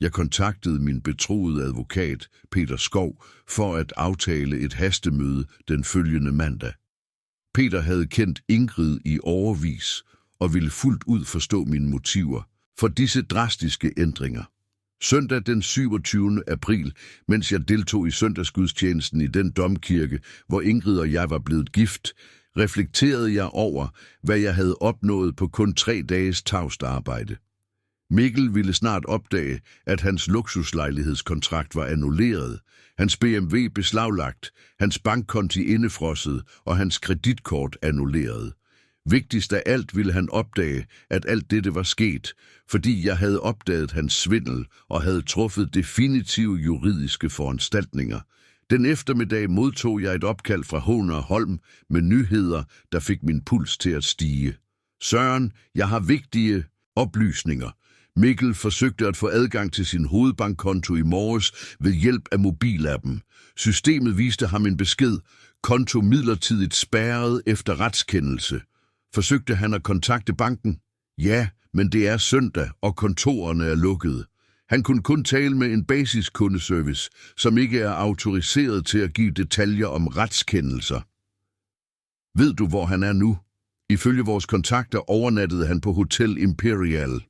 S1: Jeg kontaktede min betroede advokat, Peter Skov, for at aftale et hastemøde den følgende mandag. Peter havde kendt Ingrid i årevis og ville fuldt ud forstå mine motiver for disse drastiske ændringer. Søndag den 27. april, mens jeg deltog i søndagsgudstjenesten i den domkirke, hvor Ingrid og jeg var blevet gift, reflekterede jeg over, hvad jeg havde opnået på kun 3 dages tavst arbejde. Mikkel ville snart opdage, at hans luksuslejlighedskontrakt var annulleret, hans BMW beslaglagt, hans bankkonti indefrosset og hans kreditkort annulleret. Vigtigst af alt ville han opdage, at alt dette var sket, fordi jeg havde opdaget hans svindel og havde truffet definitive juridiske foranstaltninger. Den eftermiddag modtog jeg et opkald fra Håner Holm med nyheder, der fik min puls til at stige. Søren, jeg har vigtige oplysninger. Mikkel forsøgte at få adgang til sin hovedbankkonto i morges ved hjælp af mobilappen. Systemet viste ham en besked: konto midlertidigt spærret efter retskendelse. Forsøgte han at kontakte banken? Ja, men det er søndag, og kontorerne er lukkede. Han kunne kun tale med en basiskundeservice, som ikke er autoriseret til at give detaljer om retskendelser. Ved du, hvor han er nu? Ifølge vores kontakter overnattede han på Hotel Imperial.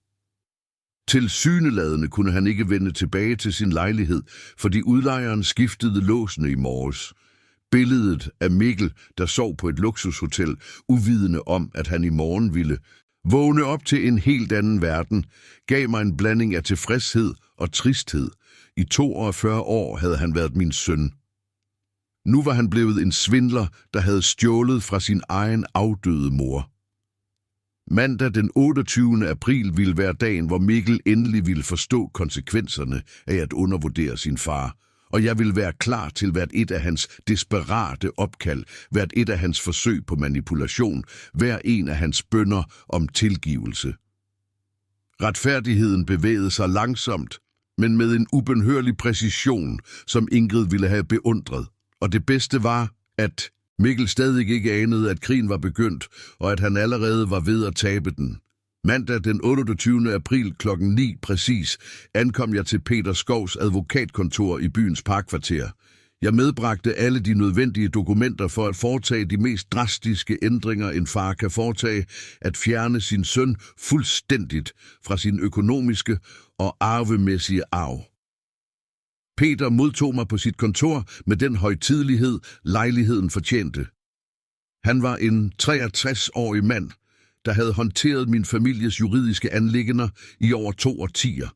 S1: Tilsyneladende kunne han ikke vende tilbage til sin lejlighed, fordi udlejeren skiftede låsene i morges. Billedet af Mikkel, der sov på et luksushotel, uvidende om, at han i morgen ville vågne op til en helt anden verden, gav mig en blanding af tilfredshed og tristhed. I 42 år havde han været min søn. Nu var han blevet en svindler, der havde stjålet fra sin egen afdøde mor. Mandag den 28. april ville være dagen, hvor Mikkel endelig ville forstå konsekvenserne af at undervurdere sin far, og jeg ville være klar til hvert et af hans desperate opkald, hvert et af hans forsøg på manipulation, hver en af hans bønner om tilgivelse. Retfærdigheden bevægede sig langsomt, men med en ubønhørlig præcision, som Ingrid ville have beundret, og det bedste var, at Mikkel stadig ikke anede, at krigen var begyndt, og at han allerede var ved at tabe den. Mandag den 28. april kl. 9 præcis ankom jeg til Peter Skovs advokatkontor i byens parkkvarter. Jeg medbragte alle de nødvendige dokumenter for at foretage de mest drastiske ændringer, en far kan foretage, at fjerne sin søn fuldstændigt fra sin økonomiske og arvemæssige arv. Peter modtog mig på sit kontor med den højtidelighed, lejligheden fortjente. Han var en 63-årig mand, der havde håndteret min families juridiske anliggender i over 2 årtier.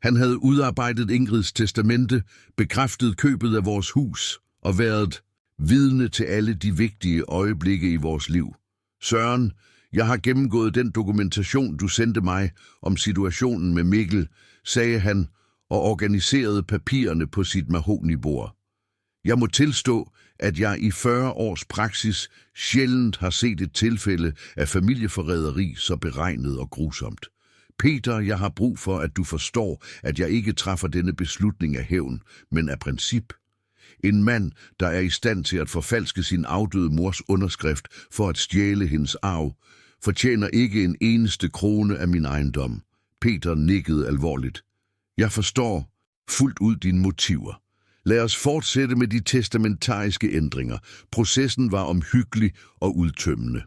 S1: Han havde udarbejdet Ingrids testamente, bekræftet købet af vores hus og været vidne til alle de vigtige øjeblikke i vores liv. Søren, jeg har gennemgået den dokumentation, du sendte mig om situationen med Mikkel, sagde han og organiserede papirerne på sit mahognibord. Jeg må tilstå, at jeg i 40 års praksis sjældent har set et tilfælde af familieforræderi så beregnet og grusomt. Peter, jeg har brug for, at du forstår, at jeg ikke træffer denne beslutning af hævn, men af princip. En mand, der er i stand til at forfalske sin afdøde mors underskrift for at stjæle hendes arv, fortjener ikke en eneste krone af min ejendom. Peter nikkede alvorligt. Jeg forstår fuldt ud dine motiver. Lad os fortsætte med de testamentariske ændringer. Processen var omhyggelig og udtømmende.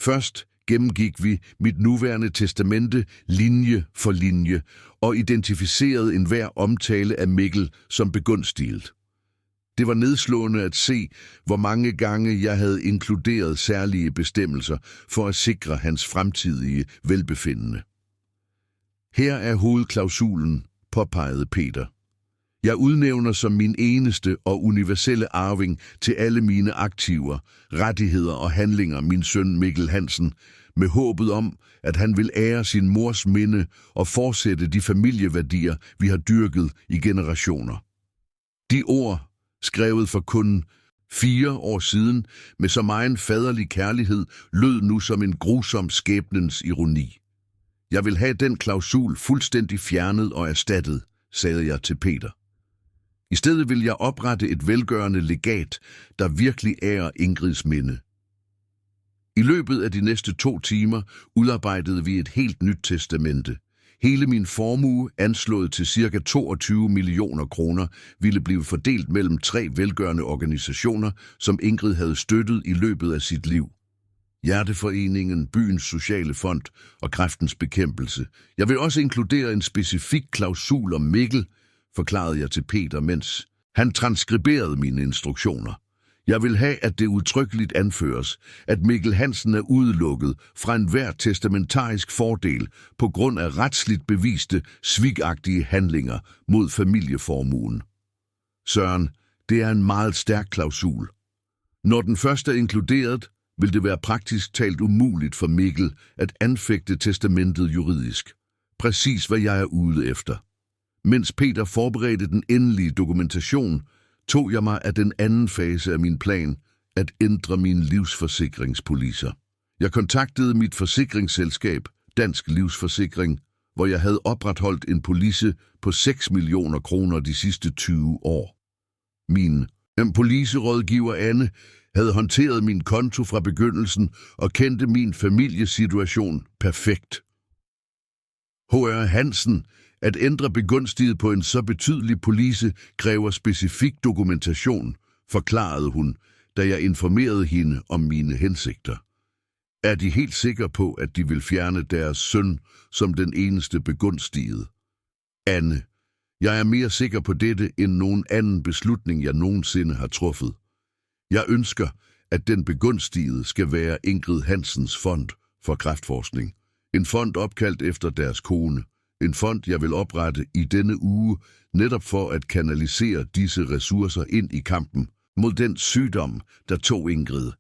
S1: Først gennemgik vi mit nuværende testamente linje for linje og identificerede enhver omtale af Mikkel som begunstiget. Det var nedslående at se, hvor mange gange jeg havde inkluderet særlige bestemmelser for at sikre hans fremtidige velbefindende. Her er hovedklausulen, påpegede Peter. Jeg udnævner som min eneste og universelle arving til alle mine aktiver, rettigheder og handlinger min søn Mikkel Hansen, med håbet om, at han vil ære sin mors minde og fortsætte de familieværdier, vi har dyrket i generationer. De ord, skrevet for kun 4 år siden, med så megen faderlig kærlighed, lød nu som en grusom skæbnens ironi. Jeg vil have den klausul fuldstændig fjernet og erstattet, sagde jeg til Peter. I stedet vil jeg oprette et velgørende legat, der virkelig ærer Ingrids minde. I løbet af de næste 2 timer udarbejdede vi et helt nyt testamente. Hele min formue, anslået til ca. 22 millioner kroner, ville blive fordelt mellem 3 velgørende organisationer, som Ingrid havde støttet i løbet af sit liv. Hjerteforeningen, Byens Sociale Fond og Kræftens Bekæmpelse. Jeg vil også inkludere en specifik klausul om Mikkel, forklarede jeg til Peter, mens han transkriberede mine instruktioner. Jeg vil have, at det udtrykkeligt anføres, at Mikkel Hansen er udelukket fra enhver testamentarisk fordel på grund af retsligt beviste svigagtige handlinger mod familieformuen. Søren, det er en meget stærk klausul. Når den først er inkluderet, vil det være praktisk talt umuligt for Mikkel at anfægte testamentet juridisk. Præcis hvad jeg er ude efter. Mens Peter forberedte den endelige dokumentation, tog jeg mig af den anden fase af min plan, at ændre mine livsforsikringspolicer. Jeg kontaktede mit forsikringsselskab, Dansk Livsforsikring, hvor jeg havde opretholdt en police på 6 millioner kroner de sidste 20 år. Min policerådgiver Anne havde håndteret min konto fra begyndelsen og kendte min familiesituation perfekt. H.R. Hansen, at ændre begunstiget på en så betydelig police kræver specifik dokumentation, forklarede hun, da jeg informerede hende om mine hensigter. Er de helt sikre på, at de vil fjerne deres søn som den eneste begunstigede? Anne, jeg er mere sikker på dette end nogen anden beslutning, jeg nogensinde har truffet. Jeg ønsker, at den begunstigede skal være Ingrid Hansens fond for kræftforskning. En fond opkaldt efter deres kone. En fond, jeg vil oprette i denne uge, netop for at kanalisere disse ressourcer ind i kampen mod den sygdom, der tog Ingrid.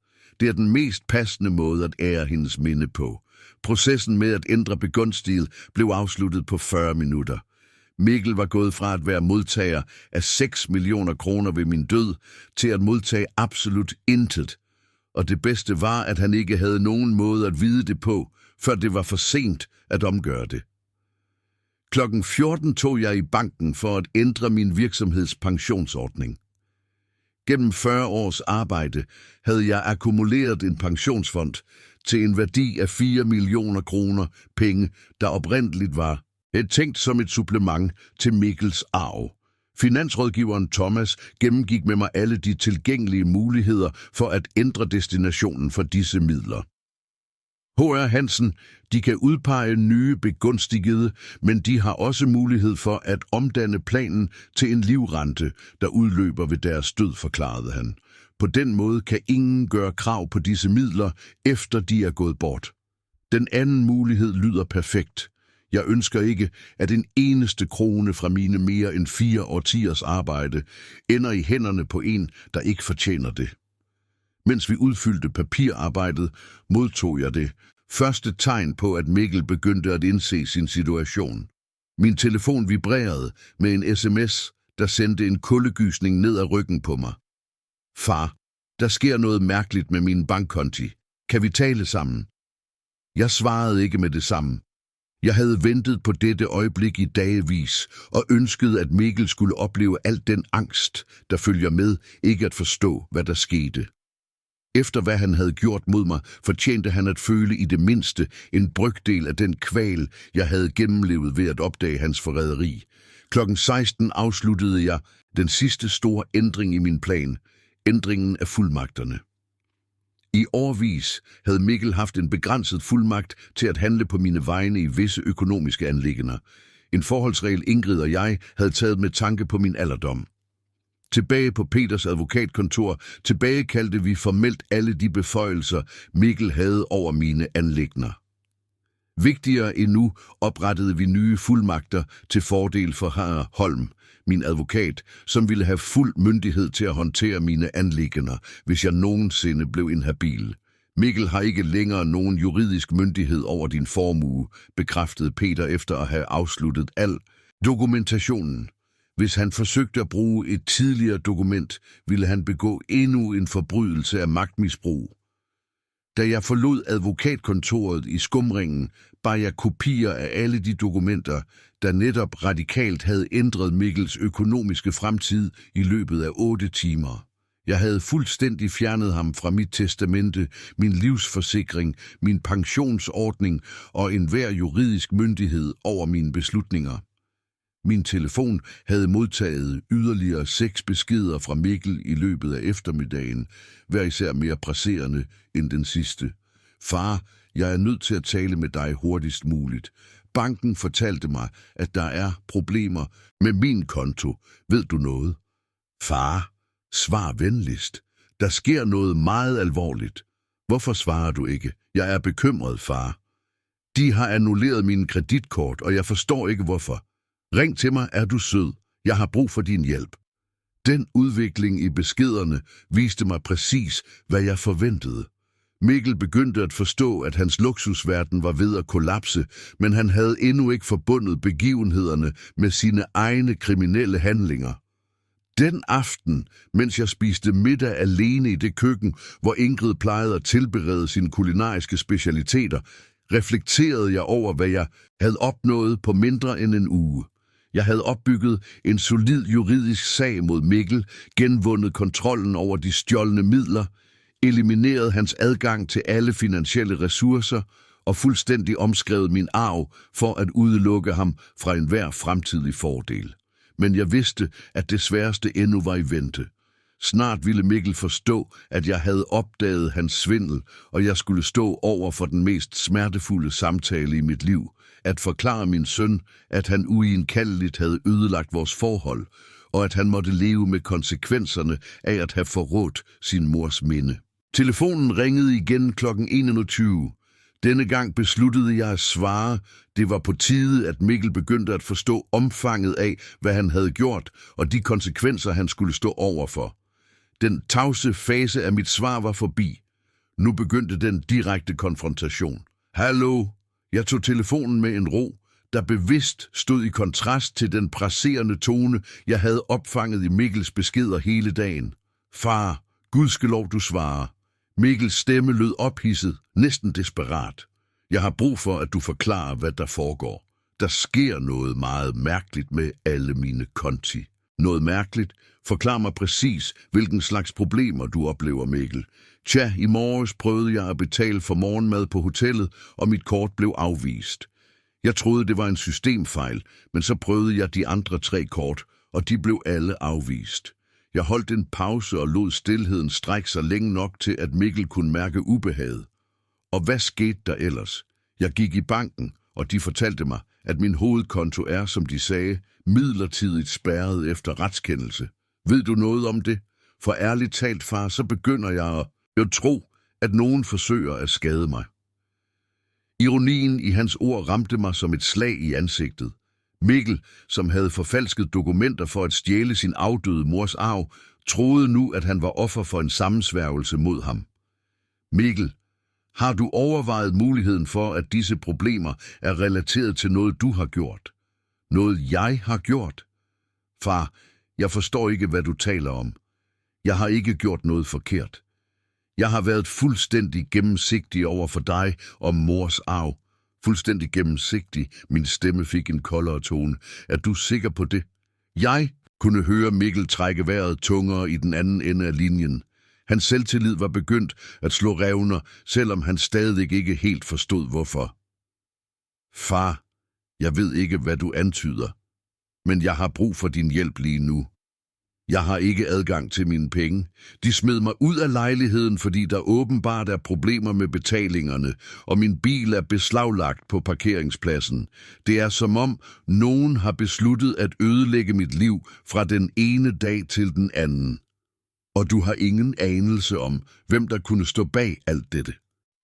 S1: Det er den mest passende måde at ære hendes minde på. Processen med at ændre begunstiget blev afsluttet på 40 minutter. Mikkel var gået fra at være modtager af 6 millioner kroner ved min død til at modtage absolut intet. Og det bedste var, at han ikke havde nogen måde at vide det på, før det var for sent at omgøre det. Klokken 14 tog jeg i banken for at ændre min virksomheds pensionsordning. Gennem 40 års arbejde havde jeg akkumuleret en pensionsfond til en værdi af 4 millioner kroner, penge, der oprindeligt var tænkt som et supplement til Mikkels arv. Finansrådgiveren Thomas gennemgik med mig alle de tilgængelige muligheder for at ændre destinationen for disse midler. H.R. Hansen, de kan udpege nye begunstigede, men de har også mulighed for at omdanne planen til en livrente, der udløber ved deres død, forklarede han. På den måde kan ingen gøre krav på disse midler, efter de er gået bort. Den anden mulighed lyder perfekt. Jeg ønsker ikke, at en eneste krone fra mine mere end 4 årtiers arbejde ender i hænderne på en, der ikke fortjener det. Mens vi udfyldte papirarbejdet, modtog jeg det første tegn på, at Mikkel begyndte at indse sin situation. Min telefon vibrerede med en sms, der sendte en kuldegysning ned ad ryggen på mig. Far, der sker noget mærkeligt med min bankkonti. Kan vi tale sammen? Jeg svarede ikke med det samme. Jeg havde ventet på dette øjeblik i dagevis og ønskede, at Mikkel skulle opleve al den angst, der følger med ikke at forstå, hvad der skete. Efter hvad han havde gjort mod mig, fortjente han at føle i det mindste en brøkdel af den kval, jeg havde gennemlevet ved at opdage hans forræderi. Klokken 16 afsluttede jeg den sidste store ændring i min plan, ændringen af fuldmagterne. I årevis havde Mikkel haft en begrænset fuldmagt til at handle på mine vegne i visse økonomiske anliggender. En forholdsregel Ingrid og jeg havde taget med tanke på min alderdom. Tilbage på Peters advokatkontor tilbagekaldte vi formelt alle de beføjelser, Mikkel havde over mine anliggender. Vigtigere endnu oprettede vi nye fuldmagter til fordel for hr. Holm, min advokat, som ville have fuld myndighed til at håndtere mine anliggender, hvis jeg nogensinde blev inhabil. Mikkel har ikke længere nogen juridisk myndighed over din formue, bekræftede Peter efter at have afsluttet al dokumentationen. Hvis han forsøgte at bruge et tidligere dokument, ville han begå endnu en forbrydelse af magtmisbrug. Da jeg forlod advokatkontoret i Skumringen, bar jeg kopier af alle de dokumenter, der netop radikalt havde ændret Mikkels økonomiske fremtid i løbet af 8 timer. Jeg havde fuldstændig fjernet ham fra mit testamente, min livsforsikring, min pensionsordning og enhver juridisk myndighed over mine beslutninger. Min telefon havde modtaget yderligere 6 beskeder fra Mikkel i løbet af eftermiddagen, hver især mere presserende end den sidste. Far, jeg er nødt til at tale med dig hurtigst muligt. Banken fortalte mig, at der er problemer med min konto. Ved du noget? Far, svar venligst. Der sker noget meget alvorligt. Hvorfor svarer du ikke? Jeg er bekymret, far. De har annulleret mine kreditkort, og jeg forstår ikke hvorfor. Ring til mig, er du sød. Jeg har brug for din hjælp. Den udvikling i beskederne viste mig præcis, hvad jeg forventede. Mikkel begyndte at forstå, at hans luksusverden var ved at kollapse, men han havde endnu ikke forbundet begivenhederne med sine egne kriminelle handlinger. Den aften, mens jeg spiste middag alene i det køkken, hvor Ingrid plejede at tilberede sine kulinariske specialiteter, reflekterede jeg over, hvad jeg havde opnået på mindre end en uge. Jeg havde opbygget en solid juridisk sag mod Mikkel, genvundet kontrollen over de stjålne midler, elimineret hans adgang til alle finansielle ressourcer og fuldstændig omskrevet min arv for at udelukke ham fra enhver fremtidig fordel. Men jeg vidste, at det sværeste endnu var i vente. Snart ville Mikkel forstå, at jeg havde opdaget hans svindel, og jeg skulle stå over for den mest smertefulde samtale i mit liv, at forklare min søn, at han uigenkaldeligt havde ødelagt vores forhold, og at han måtte leve med konsekvenserne af at have forrådt sin mors minde. Telefonen ringede igen kl. 21. Denne gang besluttede jeg at svare. Det var på tide, at Mikkel begyndte at forstå omfanget af, hvad han havde gjort, og de konsekvenser, han skulle stå overfor. Den tavse fase af mit svar var forbi. Nu begyndte den direkte konfrontation. Hallo? Jeg tog telefonen med en ro, der bevidst stod i kontrast til den presserende tone, jeg havde opfanget i Mikkels beskeder hele dagen. Far, gudskelov du svarer. Mikkels stemme lød ophidset, næsten desperat. Jeg har brug for, at du forklarer, hvad der foregår. Der sker noget meget mærkeligt med alle mine konti. Noget mærkeligt? Forklar mig præcis, hvilken slags problemer du oplever, Mikkel. Tja, i morges prøvede jeg at betale for morgenmad på hotellet, og mit kort blev afvist. Jeg troede, det var en systemfejl, men så prøvede jeg de andre 3 kort, og de blev alle afvist. Jeg holdt en pause og lod stilheden strække sig længe nok til, at Mikkel kunne mærke ubehaget. Og hvad skete der ellers? Jeg gik i banken, og de fortalte mig, at min hovedkonto er, som de sagde, midlertidigt spærret efter retskendelse. Ved du noget om det? For ærligt talt, far, så begynder jeg at tro, at nogen forsøger at skade mig. Ironien i hans ord ramte mig som et slag i ansigtet. Mikkel, som havde forfalsket dokumenter for at stjæle sin afdøde mors arv, troede nu, at han var offer for en sammensværgelse mod ham. Mikkel, har du overvejet muligheden for, at disse problemer er relateret til noget, du har gjort? Noget, jeg har gjort? Far, jeg forstår ikke, hvad du taler om. Jeg har ikke gjort noget forkert. Jeg har været fuldstændig gennemsigtig over for dig om mors arv. Fuldstændig gennemsigtig. Min stemme fik en koldere tone. Er du sikker på det? Jeg kunne høre Mikkel trække vejret tungere i den anden ende af linjen. Hans selvtillid var begyndt at slå revner, selvom han stadig ikke helt forstod hvorfor. Far, jeg ved ikke, hvad du antyder, men jeg har brug for din hjælp lige nu. Jeg har ikke adgang til mine penge. De smed mig ud af lejligheden, fordi der åbenbart er problemer med betalingerne, og min bil er beslaglagt på parkeringspladsen. Det er som om nogen har besluttet at ødelægge mit liv fra den ene dag til den anden. Og du har ingen anelse om, hvem der kunne stå bag alt dette.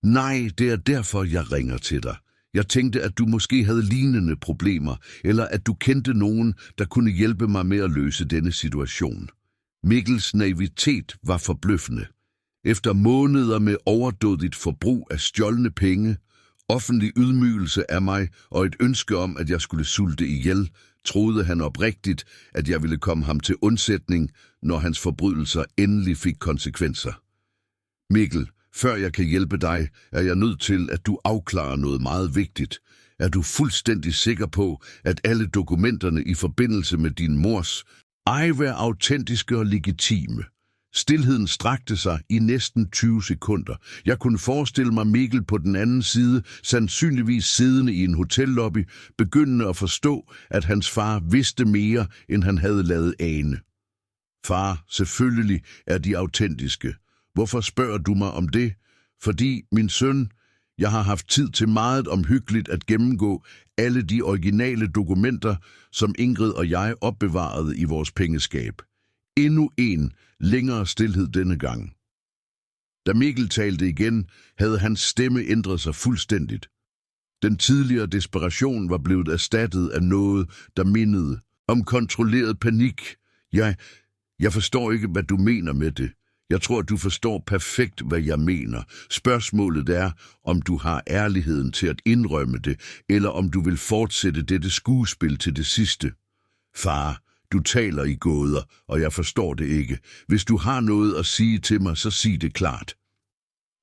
S1: Nej, det er derfor, jeg ringer til dig. Jeg tænkte, at du måske havde lignende problemer, eller at du kendte nogen, der kunne hjælpe mig med at løse denne situation. Mikkels naivitet var forbløffende. Efter måneder med overdådigt forbrug af stjålne penge, offentlig ydmygelse af mig og et ønske om, at jeg skulle sulte ihjel, troede han oprigtigt, at jeg ville komme ham til undsætning, når hans forbrydelser endelig fik konsekvenser. Mikkel, før jeg kan hjælpe dig, er jeg nødt til, at du afklarer noget meget vigtigt. Er du fuldstændig sikker på, at alle dokumenterne i forbindelse med din mors var autentiske og legitime? Stilheden strakte sig i næsten 20 sekunder. Jeg kunne forestille mig Mikkel på den anden side, sandsynligvis siddende i en hotellobby, begyndende at forstå, at hans far vidste mere, end han havde ladet ane. Far, selvfølgelig er de autentiske. Hvorfor spørger du mig om det? Fordi, min søn, jeg har haft tid til meget omhyggeligt at gennemgå alle de originale dokumenter, som Ingrid og jeg opbevarede i vores pengeskab. Endnu en længere stilhed denne gang. Da Mikkel talte igen, havde hans stemme ændret sig fuldstændigt. Den tidligere desperation var blevet erstattet af noget, der mindede om kontrolleret panik. Jeg forstår ikke, hvad du mener med det. Jeg tror, du forstår perfekt, hvad jeg mener. Spørgsmålet er, om du har ærligheden til at indrømme det, eller om du vil fortsætte dette skuespil til det sidste. Far, du taler i gåder, og jeg forstår det ikke. Hvis du har noget at sige til mig, så sig det klart.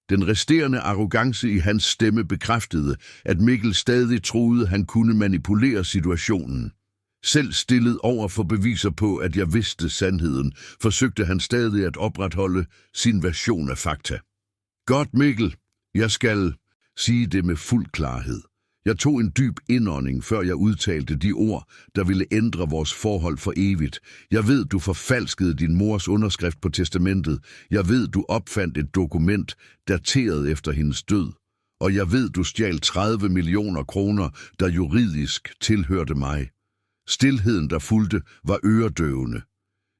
S1: Den resterende arrogance i hans stemme bekræftede, at Mikkel stadig troede, han kunne manipulere situationen. Selv stillet over for beviser på, at jeg vidste sandheden, forsøgte han stadig at opretholde sin version af fakta. Godt, Mikkel. Jeg skal sige det med fuld klarhed. Jeg tog en dyb indånding, før jeg udtalte de ord, der ville ændre vores forhold for evigt. Jeg ved, du forfalskede din mors underskrift på testamentet. Jeg ved, du opfandt et dokument, dateret efter hendes død. Og jeg ved, du stjal 30 millioner kroner, der juridisk tilhørte mig. Stilheden, der fulgte, var øredøvende.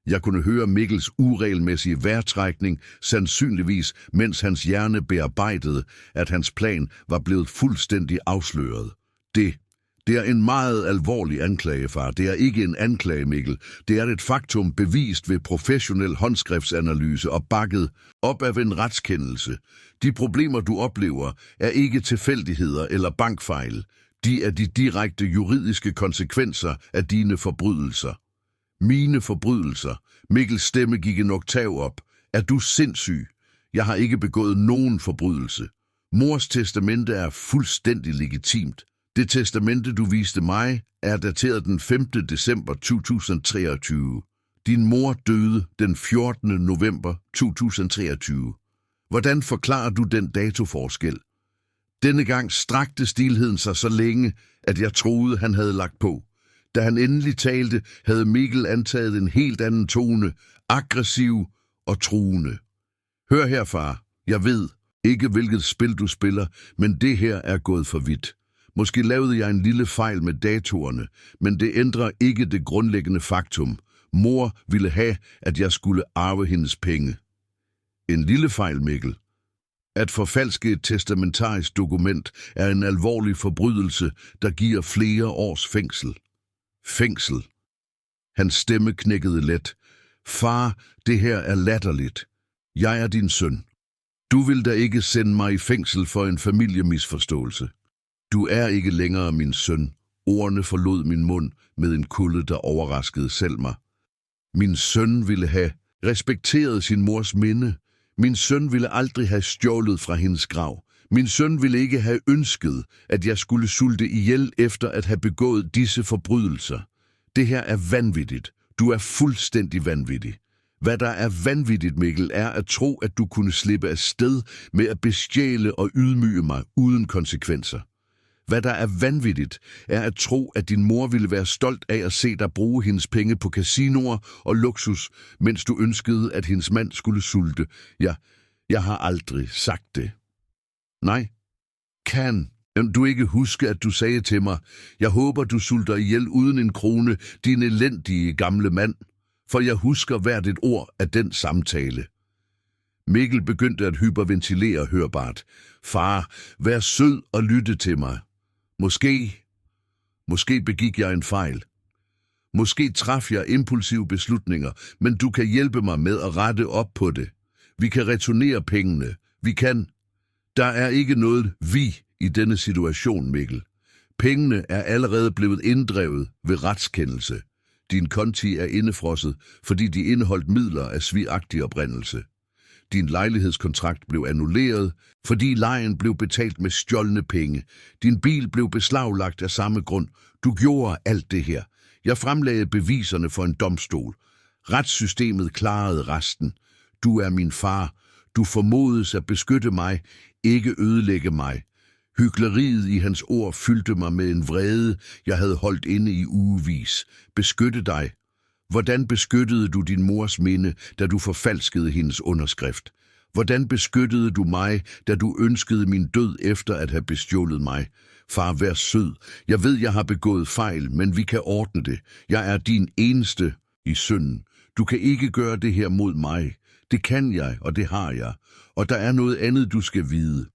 S1: Jeg kunne høre Mikkels uregelmæssige vejrtrækning, sandsynligvis mens hans hjerne bearbejdede, at hans plan var blevet fuldstændig afsløret. Det er en meget alvorlig anklage, far. Det er ikke en anklage, Mikkel. Det er et faktum bevist ved professionel håndskriftsanalyse og bakket op af en retskendelse. De problemer, du oplever, er ikke tilfældigheder eller bankfejl. De er de direkte juridiske konsekvenser af dine forbrydelser. Mine forbrydelser. Mikkels stemme gik en oktav op. Er du sindssyg? Jeg har ikke begået nogen forbrydelse. Mors testamente er fuldstændig legitimt. Det testamente, du viste mig, er dateret den 5. december 2023. Din mor døde den 14. november 2023. Hvordan forklarer du den datoforskel? Denne gang strakte stilheden sig så længe, at jeg troede, han havde lagt på. Da han endelig talte, havde Mikkel antaget en helt anden tone, aggressiv og truende. Hør her, far. Jeg ved ikke, hvilket spil du spiller, men det her er gået for vidt. Måske lavede jeg en lille fejl med datorerne, men det ændrer ikke det grundlæggende faktum. Mor ville have, at jeg skulle arve hendes penge. En lille fejl, Mikkel. At forfalske et testamentarisk dokument er en alvorlig forbrydelse, der giver flere års fængsel. Fængsel. Hans stemme knækkede let. Far, det her er latterligt. Jeg er din søn. Du vil da ikke sende mig i fængsel for en familiemisforståelse. Du er ikke længere min søn. Ordene forlod min mund med en kulde, der overraskede selv mig. Min søn ville have respekteret sin mors minde. Min søn ville aldrig have stjålet fra hendes grav. Min søn ville ikke have ønsket, at jeg skulle sulte ihjel efter at have begået disse forbrydelser. Det her er vanvittigt. Du er fuldstændig vanvittig. Hvad der er vanvittigt, Mikkel, er at tro, at du kunne slippe afsted med at bestjæle og ydmyge mig uden konsekvenser. Hvad der er vanvittigt, er at tro, at din mor ville være stolt af at se dig bruge hendes penge på casinoer og luksus, mens du ønskede, at hendes mand skulle sulte. Jeg har aldrig sagt det. Nej. Kan du ikke huske, at du sagde til mig, jeg håber, du sulter ihjel uden en krone, din elendige gamle mand, for jeg husker hvert et ord af den samtale. Mikkel begyndte at hyperventilere hørbart. Far, vær sød og lytte til mig. Måske begik jeg en fejl. Måske traf jeg impulsive beslutninger, men du kan hjælpe mig med at rette op på det. Vi kan returnere pengene. Vi kan. Der er ikke noget vi i denne situation, Mikkel. Pengene er allerede blevet inddrevet ved retskendelse. Din konti er indefrosset, fordi de indeholdt midler af svigagtig oprindelse. Din lejlighedskontrakt blev annulleret, fordi lejen blev betalt med stjålne penge. Din bil blev beslaglagt af samme grund. Du gjorde alt det her. Jeg fremlagde beviserne for en domstol. Retssystemet klarede resten. Du er min far. Du formodes at beskytte mig, ikke ødelægge mig. Hykleriet i hans ord fyldte mig med en vrede, jeg havde holdt inde i ugevis. Beskytte dig. Hvordan beskyttede du din mors minde, da du forfalskede hendes underskrift? Hvordan beskyttede du mig, da du ønskede min død efter at have bestjålet mig? Far, vær sød. Jeg ved, jeg har begået fejl, men vi kan ordne det. Jeg er din eneste i synden. Du kan ikke gøre det her mod mig. Det kan jeg, og det har jeg. Og der er noget andet, du skal vide.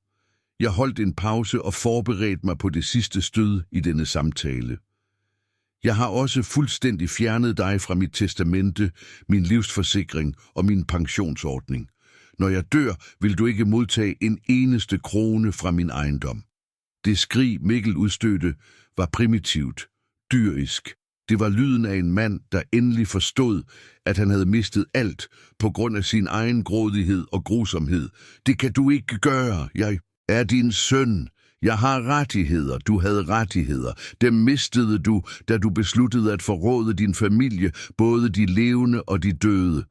S1: Jeg holdt en pause og forberedte mig på det sidste stød i denne samtale. Jeg har også fuldstændig fjernet dig fra mit testamente, min livsforsikring og min pensionsordning. Når jeg dør, vil du ikke modtage en eneste krone fra min ejendom. Det skrig, Mikkel udstødte, var primitivt, dyrisk. Det var lyden af en mand, der endelig forstod, at han havde mistet alt på grund af sin egen grådighed og grusomhed. Det kan du ikke gøre. Jeg er din søn. Jeg har rettigheder. Du havde rettigheder. Dem mistede du, da du besluttede at forråde din familie, både de levende og de døde.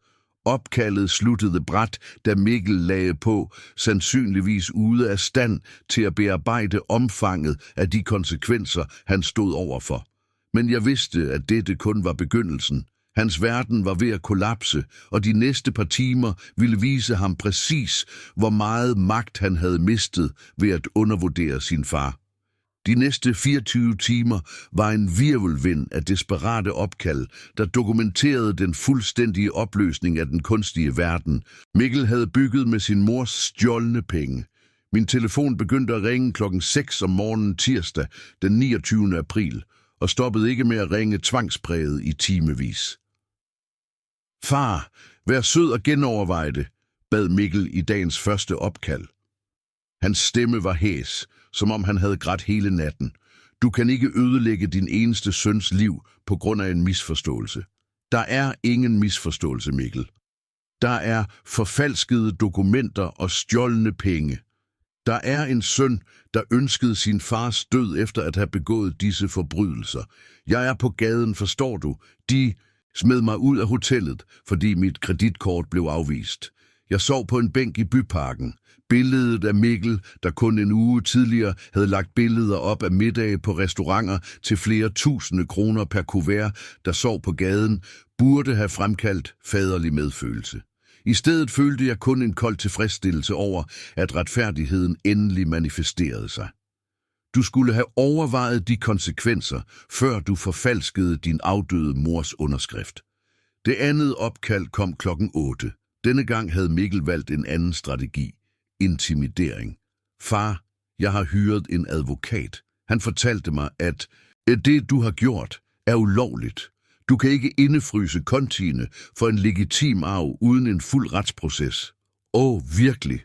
S1: Opkaldet sluttede brat, da Mikkel lagde på, sandsynligvis ude af stand til at bearbejde omfanget af de konsekvenser, han stod overfor. Men jeg vidste, at dette kun var begyndelsen. Hans verden var ved at kollapse, og de næste par timer ville vise ham præcis, hvor meget magt han havde mistet ved at undervurdere sin far. De næste 24 timer var en virvelvind af desperate opkald, der dokumenterede den fuldstændige opløsning af den kunstige verden. Mikkel havde bygget med sin mors stjålne penge. Min telefon begyndte at ringe 6:00 om morgenen tirsdag, den 29. april, og stoppede ikke med at ringe tvangspræget i timevis. Far, vær sød og genovervej det, bad Mikkel i dagens første opkald. Hans stemme var hæs, som om han havde grædt hele natten. Du kan ikke ødelægge din eneste søns liv på grund af en misforståelse. Der er ingen misforståelse, Mikkel. Der er forfalskede dokumenter og stjålne penge. Der er en søn, der ønskede sin fars død efter at have begået disse forbrydelser. Jeg er på gaden, forstår du? De smed mig ud af hotellet, fordi mit kreditkort blev afvist. Jeg sov på en bænk i byparken. Billedet af Mikkel, der kun en uge tidligere havde lagt billeder op af middage på restauranter til flere tusinde kroner per kuvert, der sov på gaden, burde have fremkaldt faderlig medfølelse. I stedet følte jeg kun en kold tilfredsstillelse over, at retfærdigheden endelig manifesterede sig. Du skulle have overvejet de konsekvenser, før du forfalskede din afdøde mors underskrift. Det andet opkald kom 8:00. Denne gang havde Mikkel valgt en anden strategi. Intimidering. Far, jeg har hyret en advokat. Han fortalte mig, at det, du har gjort, er ulovligt. Du kan ikke indefryse kontiene for en legitim arv uden en fuld retsproces. Virkelig?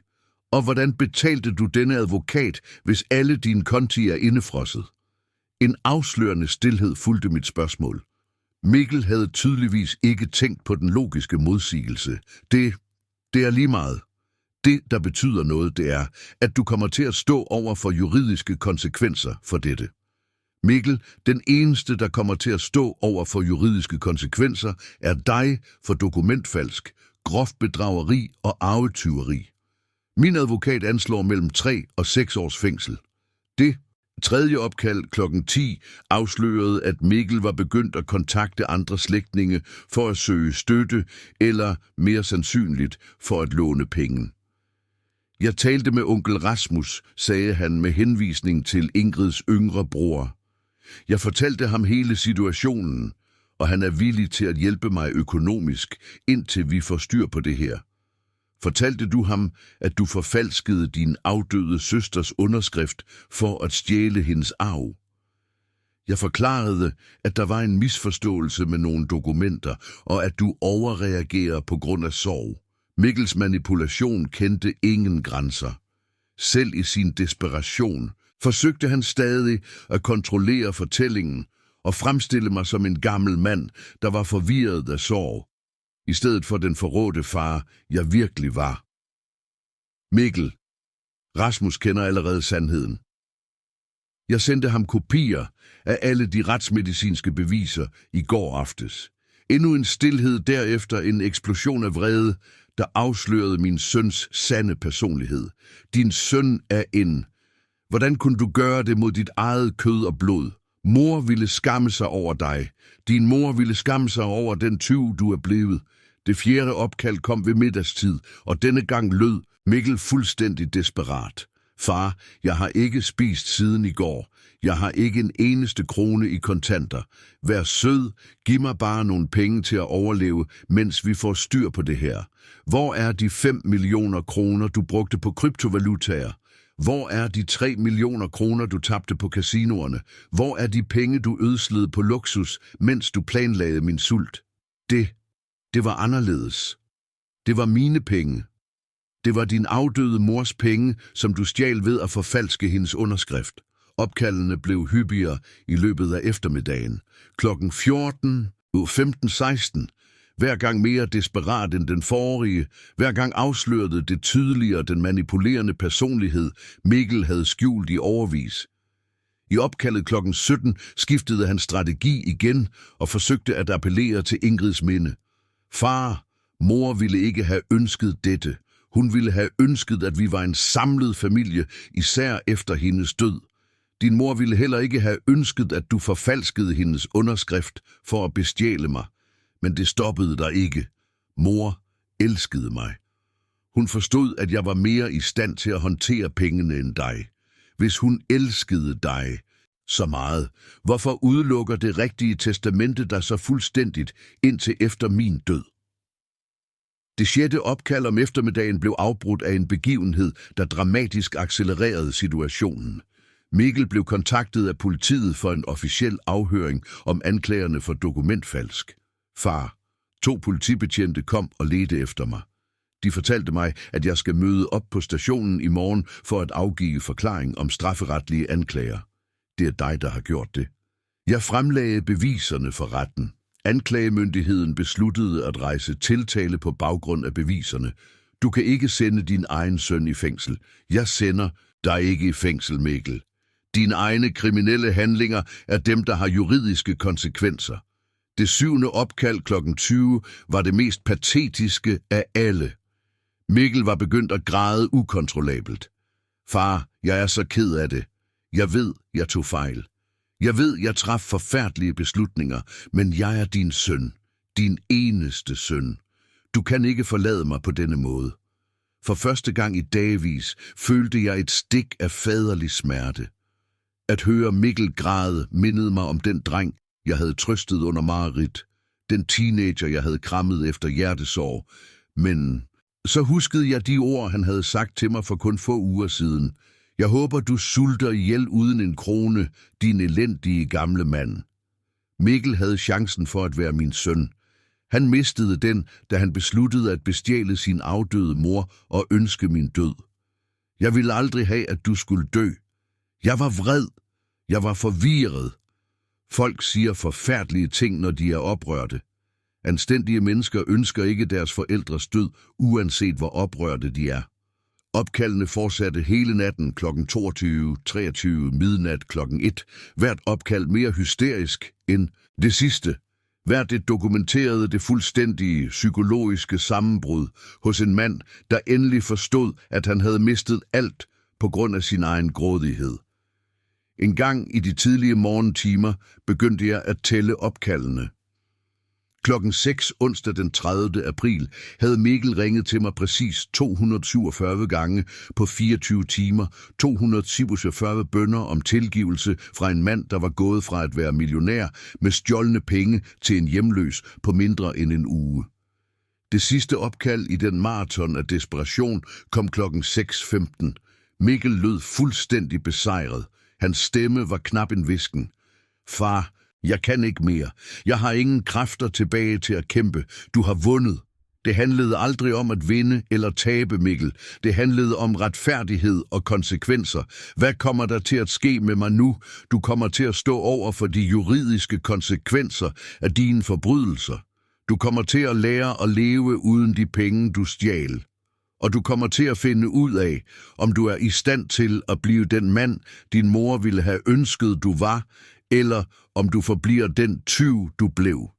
S1: Og hvordan betalte du denne advokat, hvis alle dine konti er indefrosset? En afslørende stilhed fulgte mit spørgsmål. Mikkel havde tydeligvis ikke tænkt på den logiske modsigelse. Det er lige meget. Det, der betyder noget, det er, at du kommer til at stå over for juridiske konsekvenser for dette. Mikkel, den eneste, der kommer til at stå over for juridiske konsekvenser, er dig for dokumentfalsk, groft bedrageri og arvetyveri. Min advokat anslår mellem 3 og 6 års fængsel. Det tredje opkald 10:00 afslørede, at Mikkel var begyndt at kontakte andre slægtninge for at søge støtte eller, mere sandsynligt, for at låne penge. Jeg talte med onkel Rasmus, sagde han med henvisning til Ingrids yngre bror. Jeg fortalte ham hele situationen, og han er villig til at hjælpe mig økonomisk, indtil vi får styr på det her. Fortalte du ham, at du forfalskede din afdøde søsters underskrift for at stjæle hendes arv? Jeg forklarede, at der var en misforståelse med nogle dokumenter, og at du overreagerer på grund af sorg. Mikkels manipulation kendte ingen grænser. Selv i sin desperation forsøgte han stadig at kontrollere fortællingen og fremstille mig som en gammel mand, der var forvirret af sorg, i stedet for den forrådte far, jeg virkelig var. Mikkel, Rasmus kender allerede sandheden. Jeg sendte ham kopier af alle de retsmedicinske beviser i går aftes. Endnu en stilhed, derefter en eksplosion af vrede, der afslørede min søns sande personlighed. Din søn er en. Hvordan kunne du gøre det mod dit eget kød og blod? Mor ville skamme sig over dig. Din mor ville skamme sig over den tyv, du er blevet. Det 4. opkald kom ved middagstid, og denne gang lød Mikkel fuldstændig desperat. Far, jeg har ikke spist siden i går. Jeg har ikke en eneste krone i kontanter. Vær sød, giv mig bare nogle penge til at overleve, mens vi får styr på det her. Hvor er de 5 millioner kroner, du brugte på kryptovalutaer? Hvor er de 3 millioner kroner, du tabte på casinoerne? Hvor er de penge, du ødslede på luksus, mens du planlagde min sult? Det var anderledes. Det var mine penge. Det var din afdøde mors penge, som du stjal ved at forfalske hendes underskrift. Opkaldene blev hyppigere i løbet af eftermiddagen. Klokken 14, 15:16. Hver gang mere desperat end den forrige, hver gang afslørede det tydeligere den manipulerende personlighed, Mikkel havde skjult i årevis. I opkaldet klokken 17 skiftede han strategi igen og forsøgte at appellere til Ingrids minde. Far, mor ville ikke have ønsket dette. Hun ville have ønsket, at vi var en samlet familie, især efter hendes død. Din mor ville heller ikke have ønsket, at du forfalskede hendes underskrift for at bestjæle mig. Men det stoppede dig ikke. Mor elskede mig. Hun forstod, at jeg var mere i stand til at håndtere pengene end dig. Hvis hun elskede dig så meget, hvorfor udelukker det rigtige testamente dig så fuldstændigt indtil efter min død? Det 6. opkald om eftermiddagen blev afbrudt af en begivenhed, der dramatisk accelererede situationen. Mikkel blev kontaktet af politiet for en officiel afhøring om anklagerne for dokumentfalsk. Far, 2 politibetjente kom og ledte efter mig. De fortalte mig, at jeg skal møde op på stationen i morgen for at afgive forklaring om strafferetlige anklager. Det er dig, der har gjort det. Jeg fremlagde beviserne for retten. Anklagemyndigheden besluttede at rejse tiltale på baggrund af beviserne. Du kan ikke sende din egen søn i fængsel. Jeg sender dig ikke i fængsel, Mikkel. Dine egne kriminelle handlinger er dem, der har juridiske konsekvenser. Det 7. opkald klokken 20 var det mest patetiske af alle. Mikkel var begyndt at græde ukontrollabelt. Far, jeg er så ked af det. Jeg ved, jeg tog fejl. Jeg ved, jeg traf forfærdelige beslutninger, men jeg er din søn. Din eneste søn. Du kan ikke forlade mig på denne måde. For første gang i dagevis følte jeg et stik af faderlig smerte. At høre Mikkel græde mindede mig om den dreng, jeg havde trøstet under mareridt. Den teenager, jeg havde krammet efter hjertesorg. Men så huskede jeg de ord, han havde sagt til mig for kun få uger siden. Jeg håber, du sulter ihjel uden en krone, din elendige gamle mand. Mikkel havde chancen for at være min søn. Han mistede den, da han besluttede at bestjæle sin afdøde mor og ønske min død. Jeg ville aldrig have, at du skulle dø. Jeg var vred. Jeg var forvirret. Folk siger forfærdelige ting, når de er oprørte. Anstændige mennesker ønsker ikke deres forældres død, uanset hvor oprørte de er. Opkaldene fortsatte hele natten klokken 22, 23, midnat klokken 1. Hvert opkald mere hysterisk end det sidste. Hvert det dokumenterede det fuldstændige psykologiske sammenbrud hos en mand, der endelig forstod, at han havde mistet alt på grund af sin egen grådighed. En gang i de tidlige morgentimer begyndte jeg at tælle opkaldene. Klokken 6 onsdag den 30. april havde Mikkel ringet til mig præcis 247 gange på 24 timer, 247 bønner om tilgivelse fra en mand, der var gået fra at være millionær med stjålne penge til en hjemløs på mindre end en uge. Det sidste opkald i den maraton af desperation kom klokken 6:15. Mikkel lød fuldstændig besejret. Hans stemme var knap en hvisken. Far, jeg kan ikke mere. Jeg har ingen kræfter tilbage til at kæmpe. Du har vundet. Det handlede aldrig om at vinde eller tabe, Mikkel. Det handlede om retfærdighed og konsekvenser. Hvad kommer der til at ske med mig nu? Du kommer til at stå over for de juridiske konsekvenser af dine forbrydelser. Du kommer til at lære at leve uden de penge, du stjal. Og du kommer til at finde ud af, om du er i stand til at blive den mand, din mor ville have ønsket, du var, eller om du forbliver den tyv, du blev.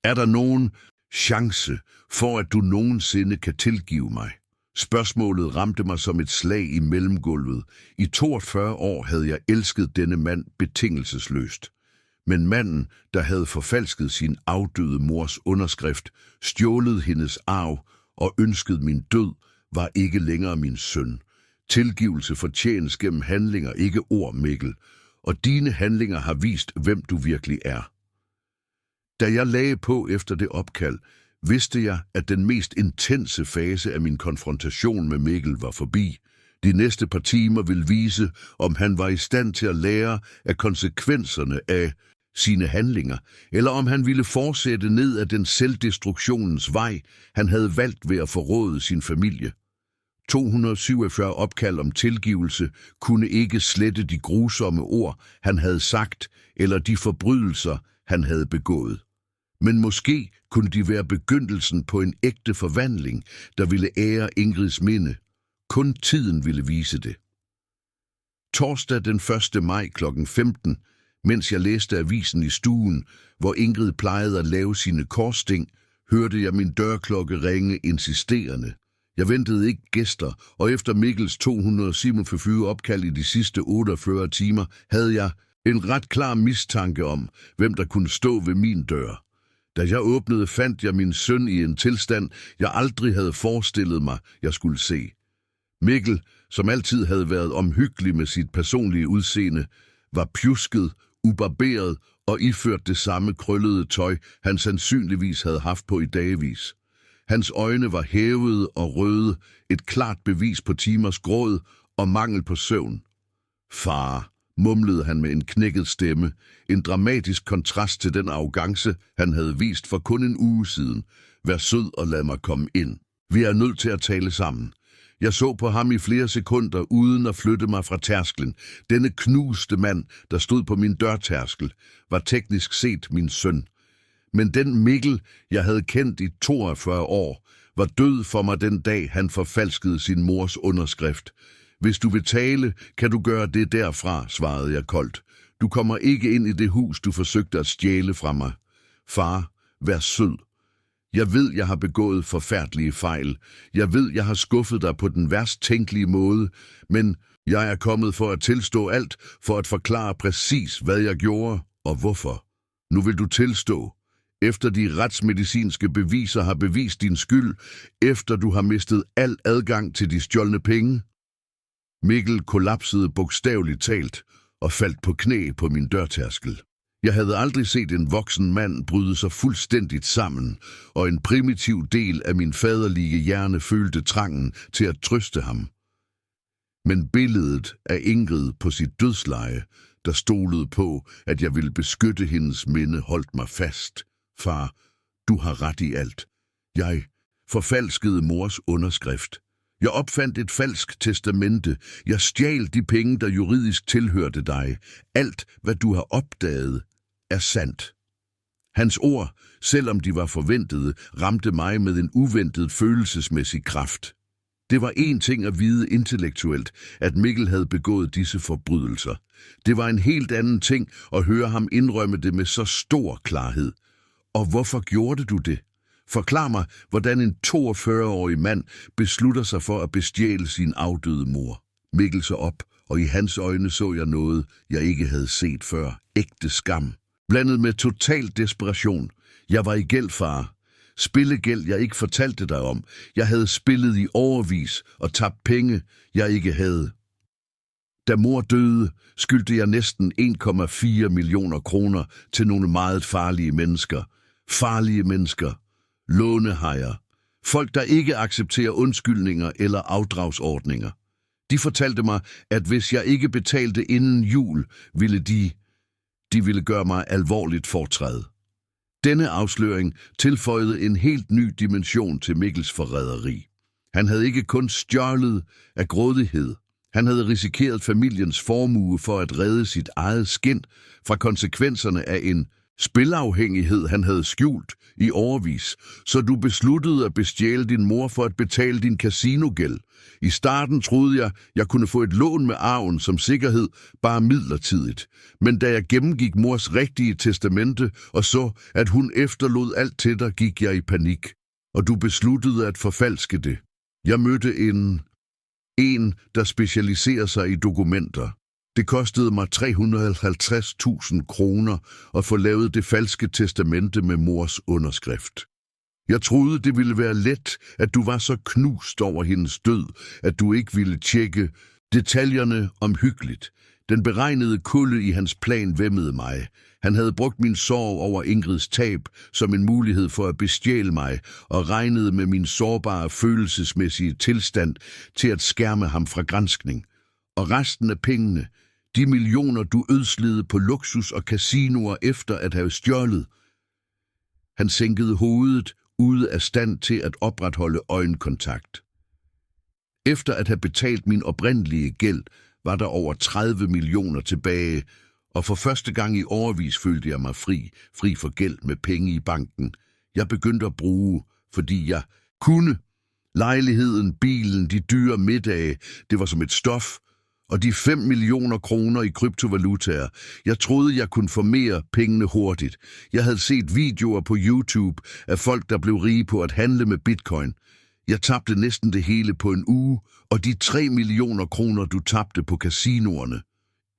S1: Er der nogen chance for, at du nogensinde kan tilgive mig? Spørgsmålet ramte mig som et slag i mellemgulvet. I 42 år havde jeg elsket denne mand betingelsesløst. Men manden, der havde forfalsket sin afdøde mors underskrift, stjålet hendes arv og ønsket min død, var ikke længere min søn. Tilgivelse fortjenes gennem handlinger, ikke ord, Mikkel. Og dine handlinger har vist, hvem du virkelig er. Da jeg lagde på efter det opkald, vidste jeg, at den mest intense fase af min konfrontation med Mikkel var forbi. De næste par timer ville vise, om han var i stand til at lære af konsekvenserne af sine handlinger, eller om han ville fortsætte ned ad den selvdestruktionens vej, han havde valgt ved at forråde sin familie. 247 opkald om tilgivelse kunne ikke slette de grusomme ord, han havde sagt, eller de forbrydelser, han havde begået. Men måske kunne de være begyndelsen på en ægte forvandling, der ville ære Ingrids minde. Kun tiden ville vise det. Torsdag den 1. maj kl. 15, mens jeg læste avisen i stuen, hvor Ingrid plejede at lave sine korsting, hørte jeg min dørklokke ringe insisterende. Jeg ventede ikke gæster, og efter Mikkels 247 opkald i de sidste 48 timer, havde jeg en ret klar mistanke om, hvem der kunne stå ved min dør. Da jeg åbnede, fandt jeg min søn i en tilstand, jeg aldrig havde forestillet mig, jeg skulle se. Mikkel, som altid havde været omhyggelig med sit personlige udseende, var pjusket, ubarberet og iført det samme krøllede tøj, han sandsynligvis havde haft på i dagevis. Hans øjne var hævede og røde, et klart bevis på timers gråd og mangel på søvn. Far, mumlede han med en knækket stemme, en dramatisk kontrast til den arrogance, han havde vist for kun en uge siden. Vær sød og lad mig komme ind. Vi er nødt til at tale sammen. Jeg så på ham i flere sekunder, uden at flytte mig fra tærsklen. Denne knuste mand, der stod på min dørtærskel, var teknisk set min søn. Men den Mikkel, jeg havde kendt i 42 år, var død for mig den dag, han forfalskede sin mors underskrift. Hvis du vil tale, kan du gøre det derfra, svarede jeg koldt. Du kommer ikke ind i det hus, du forsøgte at stjæle fra mig. Far, vær sød. Jeg ved, jeg har begået forfærdelige fejl. Jeg ved, jeg har skuffet dig på den værst tænkelige måde, men jeg er kommet for at tilstå alt, for at forklare præcis, hvad jeg gjorde og hvorfor. Nu vil du tilstå. Efter de retsmedicinske beviser har bevist din skyld, efter du har mistet al adgang til de stjålne penge. Mikkel kollapsede bogstaveligt talt og faldt på knæ på min dørtærskel. Jeg havde aldrig set en voksen mand bryde sig fuldstændigt sammen, og en primitiv del af min faderlige hjerne følte trangen til at trøste ham. Men billedet af Ingrid på sit dødsleje, der stolede på, at jeg ville beskytte hendes minde, holdt mig fast. Far, du har ret i alt. Jeg forfalskede mors underskrift. Jeg opfandt et falsk testamente. Jeg stjal de penge, der juridisk tilhørte dig. Alt, hvad du har opdaget, er sandt. Hans ord, selvom de var forventede, ramte mig med en uventet følelsesmæssig kraft. Det var en ting at vide intellektuelt, at Mikkel havde begået disse forbrydelser. Det var en helt anden ting at høre ham indrømme det med så stor klarhed. Og hvorfor gjorde du det? Forklar mig, hvordan en 42-årig mand beslutter sig for at bestjæle sin afdøde mor. Mikkel så op, og i hans øjne så jeg noget, jeg ikke havde set før. Ægte skam. Blandet med total desperation. Jeg var i gæld, far. Spillegæld, jeg ikke fortalte dig om. Jeg havde spillet i årevis og tabt penge, jeg ikke havde. Da mor døde, skyldte jeg næsten 1,4 millioner kroner til nogle meget farlige mennesker. Farlige mennesker. Lånehajer. Folk, der ikke accepterer undskyldninger eller afdragsordninger. De fortalte mig, at hvis jeg ikke betalte inden jul, ville de ville gøre mig alvorligt fortræd. Denne afsløring tilføjede en helt ny dimension til Mikkels forræderi. Han havde ikke kun stjålet af grådighed. Han havde risikeret familiens formue for at redde sit eget skind fra konsekvenserne af en spilafhængighed, han havde skjult i årevis, så du besluttede at bestjæle din mor for at betale din casinogæld. I starten troede jeg kunne få et lån med arven som sikkerhed, bare midlertidigt. Men da jeg gennemgik mors rigtige testamente og så, at hun efterlod alt til dig, gik jeg i panik, og du besluttede at forfalske det. Jeg mødte en, der specialiserer sig i dokumenter. Det kostede mig 350.000 kroner at få lavet det falske testamente med mors underskrift. Jeg troede, det ville være let, at du var så knust over hendes død, at du ikke ville tjekke detaljerne omhyggeligt. Den beregnede kulde i hans plan væmmede mig. Han havde brugt min sorg over Ingrids tab som en mulighed for at bestjæle mig og regnede med min sårbare følelsesmæssige tilstand til at skærme ham fra granskning. Og resten af pengene, de millioner du ødslede på luksus og casinoer efter at have stjålet. Han sænkede hovedet, ude af stand til at opretholde øjenkontakt. Efter at have betalt min oprindelige gæld, var der over 30 millioner tilbage, og for første gang i årevis følte jeg mig fri for gæld med penge i banken. Jeg begyndte at bruge, fordi jeg kunne. Lejligheden, bilen, de dyre middage, det var som et stof, og de 5 millioner kroner i kryptovalutaer. Jeg troede, jeg kunne få mere pengene hurtigt. Jeg havde set videoer på YouTube af folk, der blev rige på at handle med bitcoin. Jeg tabte næsten det hele på en uge, og de 3 millioner kroner, du tabte på casinoerne.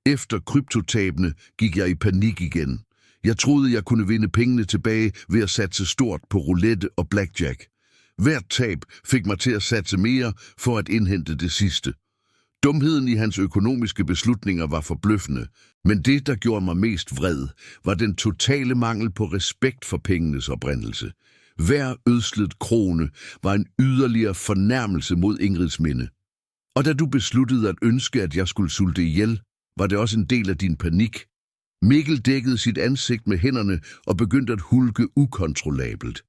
S1: Efter kryptotabene gik jeg i panik igen. Jeg troede, jeg kunne vinde pengene tilbage ved at satse stort på roulette og blackjack. Hvert tab fik mig til at satse mere for at indhente det sidste. Dumheden i hans økonomiske beslutninger var forbløffende, men det, der gjorde mig mest vred, var den totale mangel på respekt for pengenes oprindelse. Hver ødslet krone var en yderligere fornærmelse mod Ingrids minde. Og da du besluttede at ønske, at jeg skulle sulte ihjel, var det også en del af din panik. Mikkel dækkede sit ansigt med hænderne og begyndte at hulke ukontrollabelt.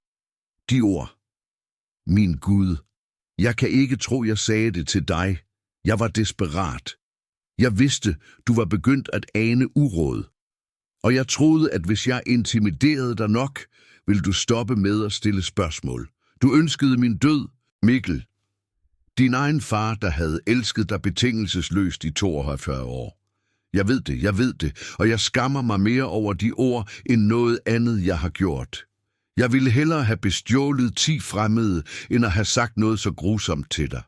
S1: De ord. Min Gud, jeg kan ikke tro, jeg sagde det til dig. Jeg var desperat. Jeg vidste, du var begyndt at ane uråd. Og jeg troede, at hvis jeg intimiderede dig nok, ville du stoppe med at stille spørgsmål. Du ønskede min død, Mikkel. Din egen far, der havde elsket dig betingelsesløst i 42 år. Jeg ved det, og jeg skammer mig mere over de ord, end noget andet, jeg har gjort. Jeg ville hellere have bestjålet 10 fremmede, end at have sagt noget så grusomt til dig.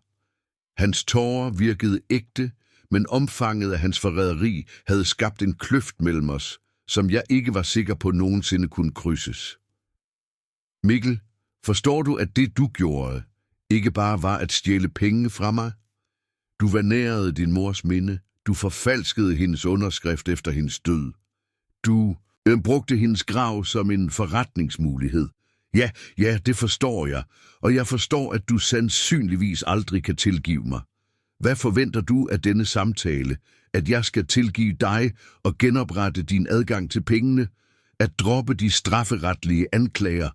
S1: Hans tårer virkede ægte, men omfanget af hans forræderi havde skabt en kløft mellem os, som jeg ikke var sikker på nogensinde kunne krydses. Mikkel, forstår du, at det du gjorde, ikke bare var at stjæle penge fra mig? Du vanærede din mors minde, du forfalskede hendes underskrift efter hendes død. Du brugte hendes grav som en forretningsmulighed. Ja, det forstår jeg, og jeg forstår, at du sandsynligvis aldrig kan tilgive mig. Hvad forventer du af denne samtale? At jeg skal tilgive dig og genoprette din adgang til pengene? At droppe de strafferetlige anklager?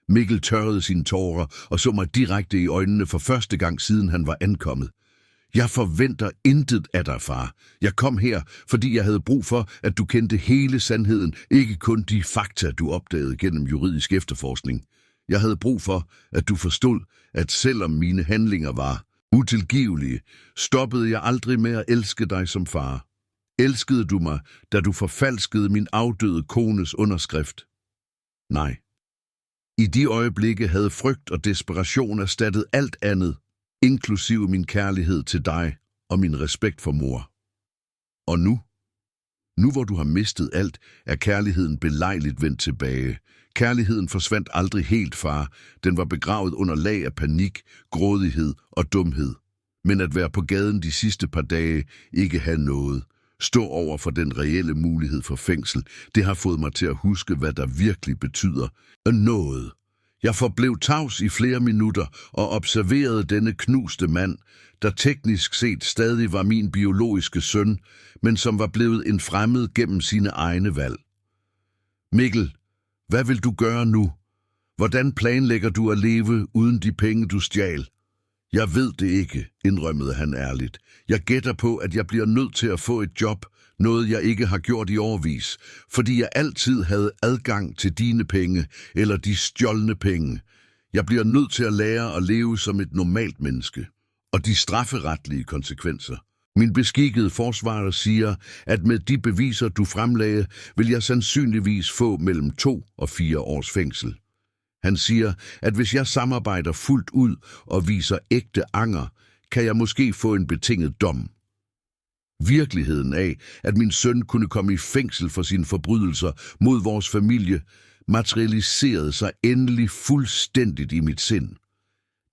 S1: Mikkel tørrede sine tårer og så mig direkte i øjnene for første gang siden han var ankommet. Jeg forventer intet af dig, far. Jeg kom her, fordi jeg havde brug for, at du kendte hele sandheden, ikke kun de fakta, du opdagede gennem juridisk efterforskning. Jeg havde brug for, at du forstod, at selvom mine handlinger var utilgivelige, stoppede jeg aldrig med at elske dig som far. Elskede du mig, da du forfalskede min afdøde kones underskrift? Nej. I de øjeblikke havde frygt og desperation erstattet alt andet, inklusive min kærlighed til dig og min respekt for mor. Og nu hvor du har mistet alt, er kærligheden belejligt vendt tilbage. Kærligheden forsvandt aldrig helt, far. Den var begravet under lag af panik, grådighed og dumhed. Men at være på gaden de sidste par dage, ikke have noget, stå over for den reelle mulighed for fængsel, det har fået mig til at huske, hvad der virkelig betyder noget. Jeg forblev tavs i flere minutter og observerede denne knuste mand, der teknisk set stadig var min biologiske søn, men som var blevet en fremmed gennem sine egne valg. Mikkel, Hvad vil du gøre nu? Hvordan planlægger du at leve uden de penge, du stjal? Jeg ved det ikke, indrømmede han ærligt. Jeg gætter på, at jeg bliver nødt til at få et job, noget jeg ikke har gjort i årevis, fordi jeg altid havde adgang til dine penge eller de stjålne penge. Jeg bliver nødt til at lære at leve som et normalt menneske. Og de strafferetlige konsekvenser. Min beskikkede forsvarer siger, at med de beviser, du fremlagde, vil jeg sandsynligvis få mellem 2 og 4 års fængsel. Han siger, at hvis jeg samarbejder fuldt ud og viser ægte anger, kan jeg måske få en betinget dom. Virkeligheden af, at min søn kunne komme i fængsel for sine forbrydelser mod vores familie, materialiserede sig endelig fuldstændigt i mit sind.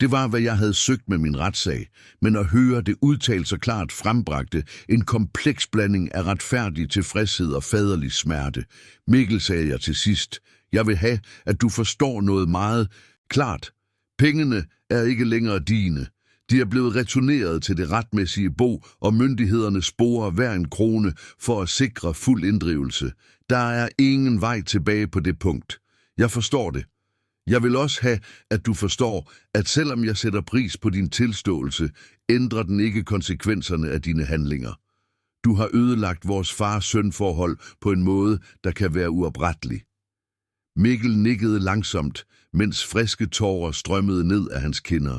S1: Det var, hvad jeg havde søgt med min retssag, men at høre det udtalt så klart frembragte en kompleks blanding af retfærdig tilfredshed og faderlig smerte. Mikkel, sagde jeg til sidst, jeg vil have, at du forstår noget meget klart. Pengene er ikke længere dine. De er blevet returneret til det retmæssige bo, og myndighederne sporer hver en krone for at sikre fuld inddrivelse. Der er ingen vej tilbage på det punkt. Jeg forstår det. Jeg vil også have, at du forstår, at selvom jeg sætter pris på din tilståelse, ændrer den ikke konsekvenserne af dine handlinger. Du har ødelagt vores far-søn-forhold på en måde, der kan være uoprettelig. Mikkel nikkede langsomt, mens friske tårer strømmede ned af hans kinder.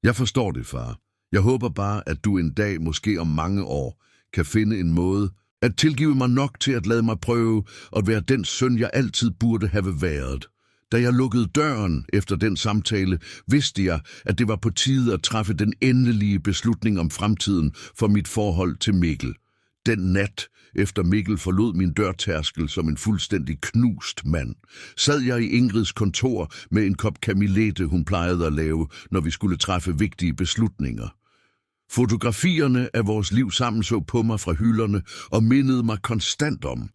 S1: Jeg forstår det, far. Jeg håber bare, at du en dag, måske om mange år, kan finde en måde at tilgive mig nok til at lade mig prøve at være den søn, jeg altid burde have været. Da jeg lukkede døren efter den samtale, vidste jeg, at det var på tide at træffe den endelige beslutning om fremtiden for mit forhold til Mikkel. Den nat, efter Mikkel forlod min dørtærskel som en fuldstændig knust mand, sad jeg i Ingrids kontor med en kop kamillete, hun plejede at lave, når vi skulle træffe vigtige beslutninger. Fotografierne af vores liv sammen så på mig fra hylderne og mindede mig konstant om,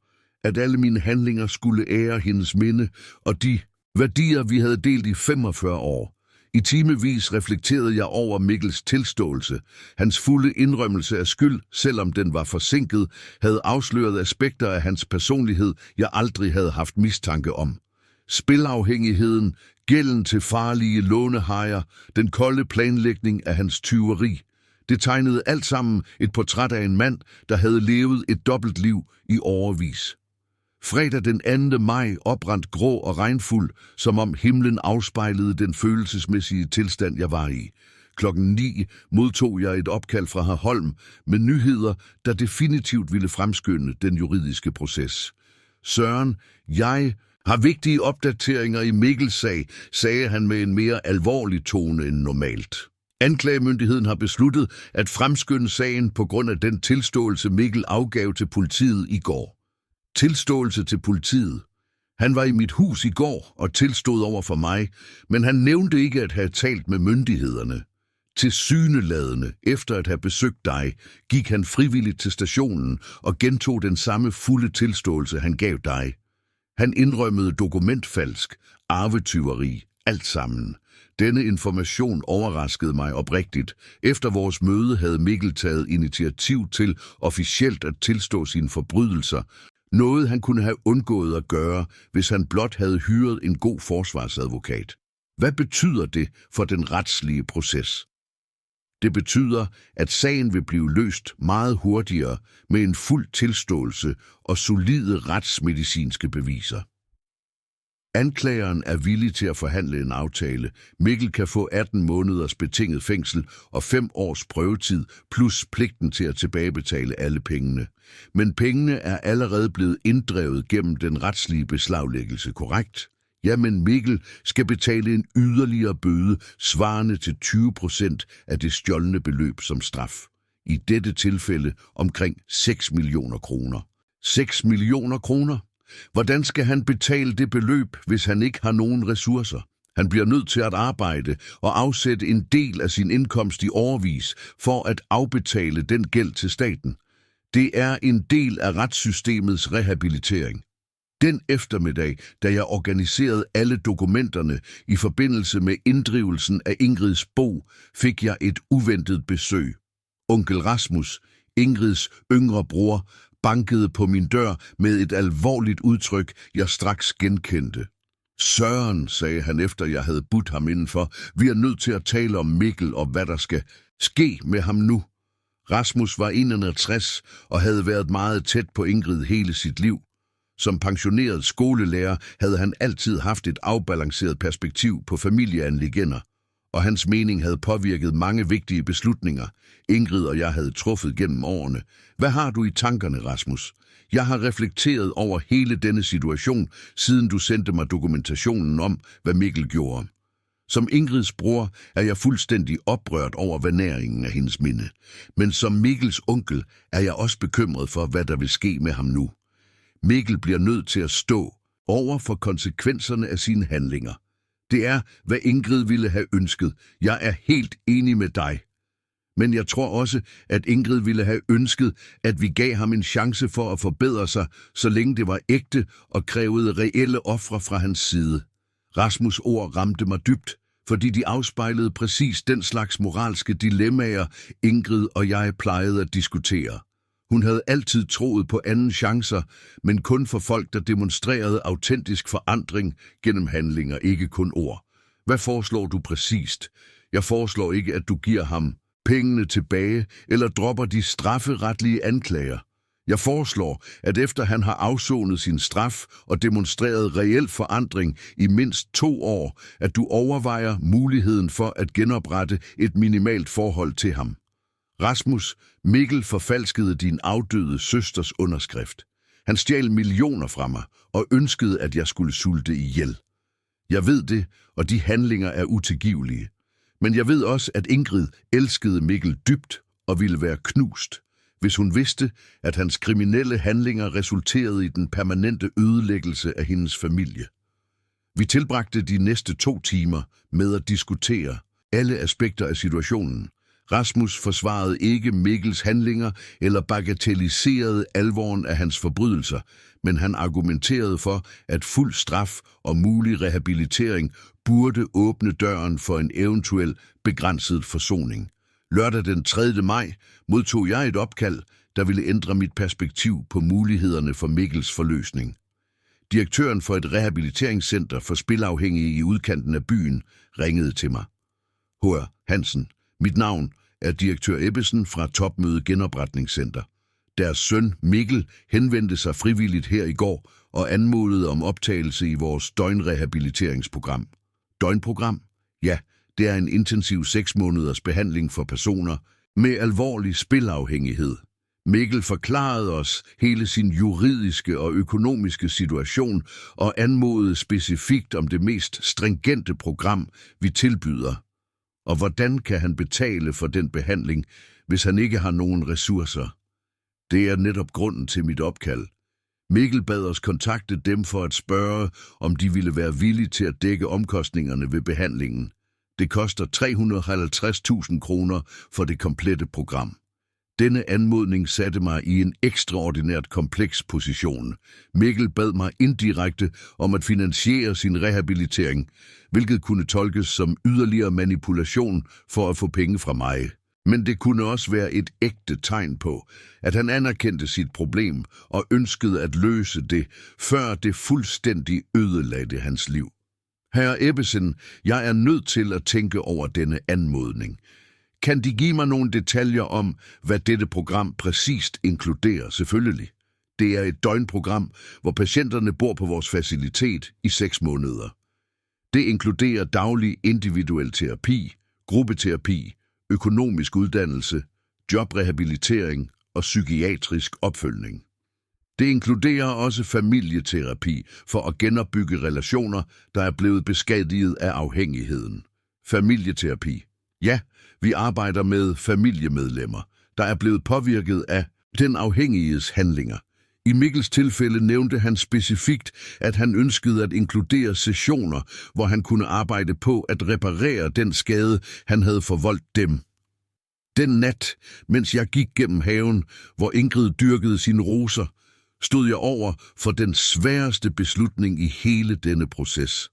S1: at alle mine handlinger skulle ære hendes minde og de værdier, vi havde delt i 45 år. I timevis reflekterede jeg over Mikkels tilståelse. Hans fulde indrømmelse af skyld, selvom den var forsinket, havde afsløret aspekter af hans personlighed, jeg aldrig havde haft mistanke om. Spilafhængigheden, gælden til farlige lånehajer, den kolde planlægning af hans tyveri. Det tegnede alt sammen et portræt af en mand, der havde levet et dobbeltliv i årevis. Fredag den 2. maj oprandt grå og regnfuld, som om himlen afspejlede den følelsesmæssige tilstand, jeg var i. 9:00 modtog jeg et opkald fra hr. Holm med nyheder, der definitivt ville fremskynde den juridiske proces. Søren, jeg har vigtige opdateringer i Mikkels sag, sagde han med en mere alvorlig tone end normalt. Anklagemyndigheden har besluttet at fremskynde sagen på grund af den tilståelse, Mikkel afgav til politiet i går. Tilståelse til politiet. Han var i mit hus i går og tilstod over for mig, men han nævnte ikke at have talt med myndighederne. Tilsyneladende, efter at have besøgt dig, gik han frivilligt til stationen og gentog den samme fulde tilståelse, han gav dig. Han indrømmede dokumentfalsk, arvetyveri, alt sammen. Denne information overraskede mig oprigtigt. Efter vores møde havde Mikkel taget initiativ til officielt at tilstå sine forbrydelser, noget han kunne have undgået at gøre, hvis han blot havde hyret en god forsvarsadvokat. Hvad betyder det for den retslige proces? Det betyder, at sagen vil blive løst meget hurtigere med en fuld tilståelse og solide retsmedicinske beviser. Anklageren er villig til at forhandle en aftale. Mikkel kan få 18 måneders betinget fængsel og 5 års prøvetid, plus pligten til at tilbagebetale alle pengene. Men pengene er allerede blevet inddrevet gennem den retslige beslaglæggelse, korrekt? Jamen, Mikkel skal betale en yderligere bøde, svarende til 20% af det stjålne beløb som straf. I dette tilfælde omkring 6 millioner kroner. 6 millioner kroner? Hvordan skal han betale det beløb, hvis han ikke har nogen ressourcer? Han bliver nødt til at arbejde og afsætte en del af sin indkomst i årevis for at afbetale den gæld til staten. Det er en del af retssystemets rehabilitering. Den eftermiddag, da jeg organiserede alle dokumenterne i forbindelse med inddrivelsen af Ingrids bo, fik jeg et uventet besøg. Onkel Rasmus, Ingrids yngre bror, bankede på min dør med et alvorligt udtryk, jeg straks genkendte. Søren, sagde han efter jeg havde budt ham indenfor, vi er nødt til at tale om Mikkel og hvad der skal ske med ham nu. Rasmus var 61 og havde været meget tæt på Ingrid hele sit liv. Som pensioneret skolelærer havde han altid haft et afbalanceret perspektiv på familieanliggender, og hans mening havde påvirket mange vigtige beslutninger, Ingrid og jeg havde truffet gennem årene. Hvad har du i tankerne, Rasmus? Jeg har reflekteret over hele denne situation, siden du sendte mig dokumentationen om, hvad Mikkel gjorde. Som Ingrids bror er jeg fuldstændig oprørt over vanæringen af hendes minde, men som Mikkels onkel er jeg også bekymret for, hvad der vil ske med ham nu. Mikkel bliver nødt til at stå over for konsekvenserne af sine handlinger. Det er, hvad Ingrid ville have ønsket. Jeg er helt enig med dig. Men jeg tror også, at Ingrid ville have ønsket, at vi gav ham en chance for at forbedre sig, så længe det var ægte og krævede reelle ofre fra hans side. Rasmus' ord ramte mig dybt, fordi de afspejlede præcis den slags moralske dilemmaer, Ingrid og jeg plejede at diskutere. Hun havde altid troet på anden chancer, men kun for folk, der demonstrerede autentisk forandring gennem handlinger, ikke kun ord. Hvad foreslår du præcist? Jeg foreslår ikke, at du giver ham pengene tilbage eller dropper de strafferetlige anklager. Jeg foreslår, at efter han har afsonet sin straf og demonstreret reel forandring i mindst 2 år, at du overvejer muligheden for at genoprette et minimalt forhold til ham. Rasmus, Mikkel forfalskede din afdøde søsters underskrift. Han stjal millioner fra mig og ønskede, at jeg skulle sulte ihjel. Jeg ved det, og de handlinger er utilgivelige. Men jeg ved også, at Ingrid elskede Mikkel dybt og ville være knust, hvis hun vidste, at hans kriminelle handlinger resulterede i den permanente ødelæggelse af hendes familie. Vi tilbragte de næste 2 timer med at diskutere alle aspekter af situationen. Rasmus forsvarede ikke Mikkels handlinger eller bagatelliserede alvoren af hans forbrydelser, men han argumenterede for, at fuld straf og mulig rehabilitering burde åbne døren for en eventuel begrænset forsoning. Lørdag den 3. maj modtog jeg et opkald, der ville ændre mit perspektiv på mulighederne for Mikkels forløsning. Direktøren for et rehabiliteringscenter for spilafhængige i udkanten af byen ringede til mig. H.R. Hansen, mit navn er direktør Ebbesen fra Topmøde Genopretningscenter. Deres søn Mikkel henvendte sig frivilligt her i går og anmodede om optagelse i vores døgnrehabiliteringsprogram. Døgnprogram? Ja, det er en intensiv 6 måneders behandling for personer med alvorlig spilafhængighed. Mikkel forklarede os hele sin juridiske og økonomiske situation og anmodede specifikt om det mest stringente program, vi tilbyder. Og hvordan kan han betale for den behandling, hvis han ikke har nogen ressourcer? Det er netop grunden til mit opkald. Mikkel bad os kontakte dem for at spørge, om de ville være villige til at dække omkostningerne ved behandlingen. Det koster 350.000 kroner for det komplette program. Denne anmodning satte mig i en ekstraordinært kompleks position. Mikkel bad mig indirekte om at finansiere sin rehabilitering, hvilket kunne tolkes som yderligere manipulation for at få penge fra mig. Men det kunne også være et ægte tegn på, at han anerkendte sit problem og ønskede at løse det, før det fuldstændig ødelagde hans liv. Herre Ebbesen, jeg er nødt til at tænke over denne anmodning. Kan De give mig nogle detaljer om, hvad dette program præcist inkluderer? Selvfølgelig. Det er et døgnprogram, hvor patienterne bor på vores facilitet i 6 måneder. Det inkluderer daglig individuel terapi, gruppeterapi, økonomisk uddannelse, jobrehabilitering og psykiatrisk opfølgning. Det inkluderer også familieterapi for at genopbygge relationer, der er blevet beskadiget af afhængigheden. Familieterapi. Ja, vi arbejder med familiemedlemmer, der er blevet påvirket af den afhængiges handlinger. I Mikkels tilfælde nævnte han specifikt, at han ønskede at inkludere sessioner, hvor han kunne arbejde på at reparere den skade, han havde forvoldt dem. Den nat, mens jeg gik gennem haven, hvor Ingrid dyrkede sine roser, stod jeg over for den sværeste beslutning i hele denne proces.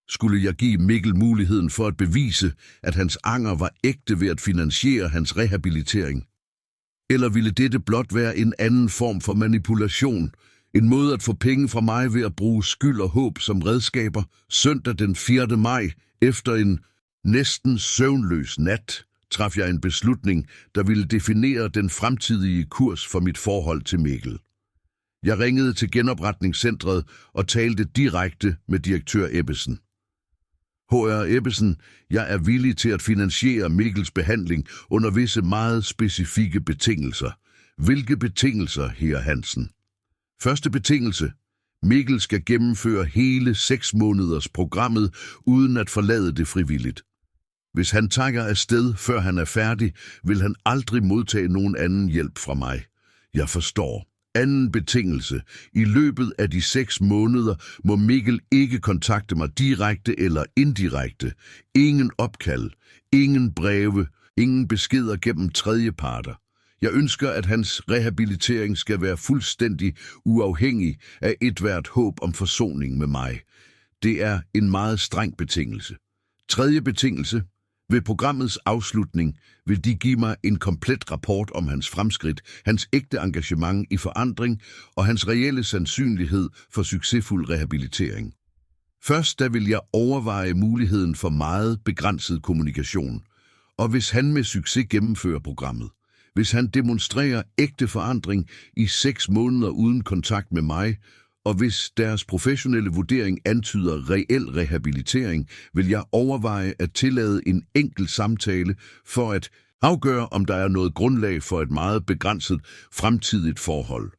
S1: Skulle jeg give Mikkel muligheden for at bevise, at hans anger var ægte ved at finansiere hans rehabilitering? Eller ville dette blot være en anden form for manipulation? En måde at få penge fra mig ved at bruge skyld og håb som redskaber? Søndag den 4. maj, efter en næsten søvnløs nat, traf jeg en beslutning, der ville definere den fremtidige kurs for mit forhold til Mikkel. Jeg ringede til genopretningscentret og talte direkte med direktør Ebbesen. H.R. Ebbesen, jeg er villig til at finansiere Mikkels behandling under visse meget specifikke betingelser. Hvilke betingelser, hr. Hansen? Første betingelse. Mikkel skal gennemføre hele 6 måneders programmet uden at forlade det frivilligt. Hvis han tager afsted, før han er færdig, vil han aldrig modtage nogen anden hjælp fra mig. Jeg forstår. Anden betingelse. I løbet af de 6 måneder må Mikkel ikke kontakte mig direkte eller indirekte. Ingen opkald, ingen breve, ingen beskeder gennem tredjeparter. Jeg ønsker, at hans rehabilitering skal være fuldstændig uafhængig af ethvert håb om forsoning med mig. Det er en meget streng betingelse. Tredje betingelse. Ved programmets afslutning vil de give mig en komplet rapport om hans fremskridt, hans ægte engagement i forandring og hans reelle sandsynlighed for succesfuld rehabilitering. Først da vil jeg overveje muligheden for meget begrænset kommunikation, og hvis han med succes gennemfører programmet, hvis han demonstrerer ægte forandring i 6 måneder uden kontakt med mig, og hvis deres professionelle vurdering antyder reel rehabilitering, vil jeg overveje at tillade en enkelt samtale for at afgøre, om der er noget grundlag for et meget begrænset fremtidigt forhold.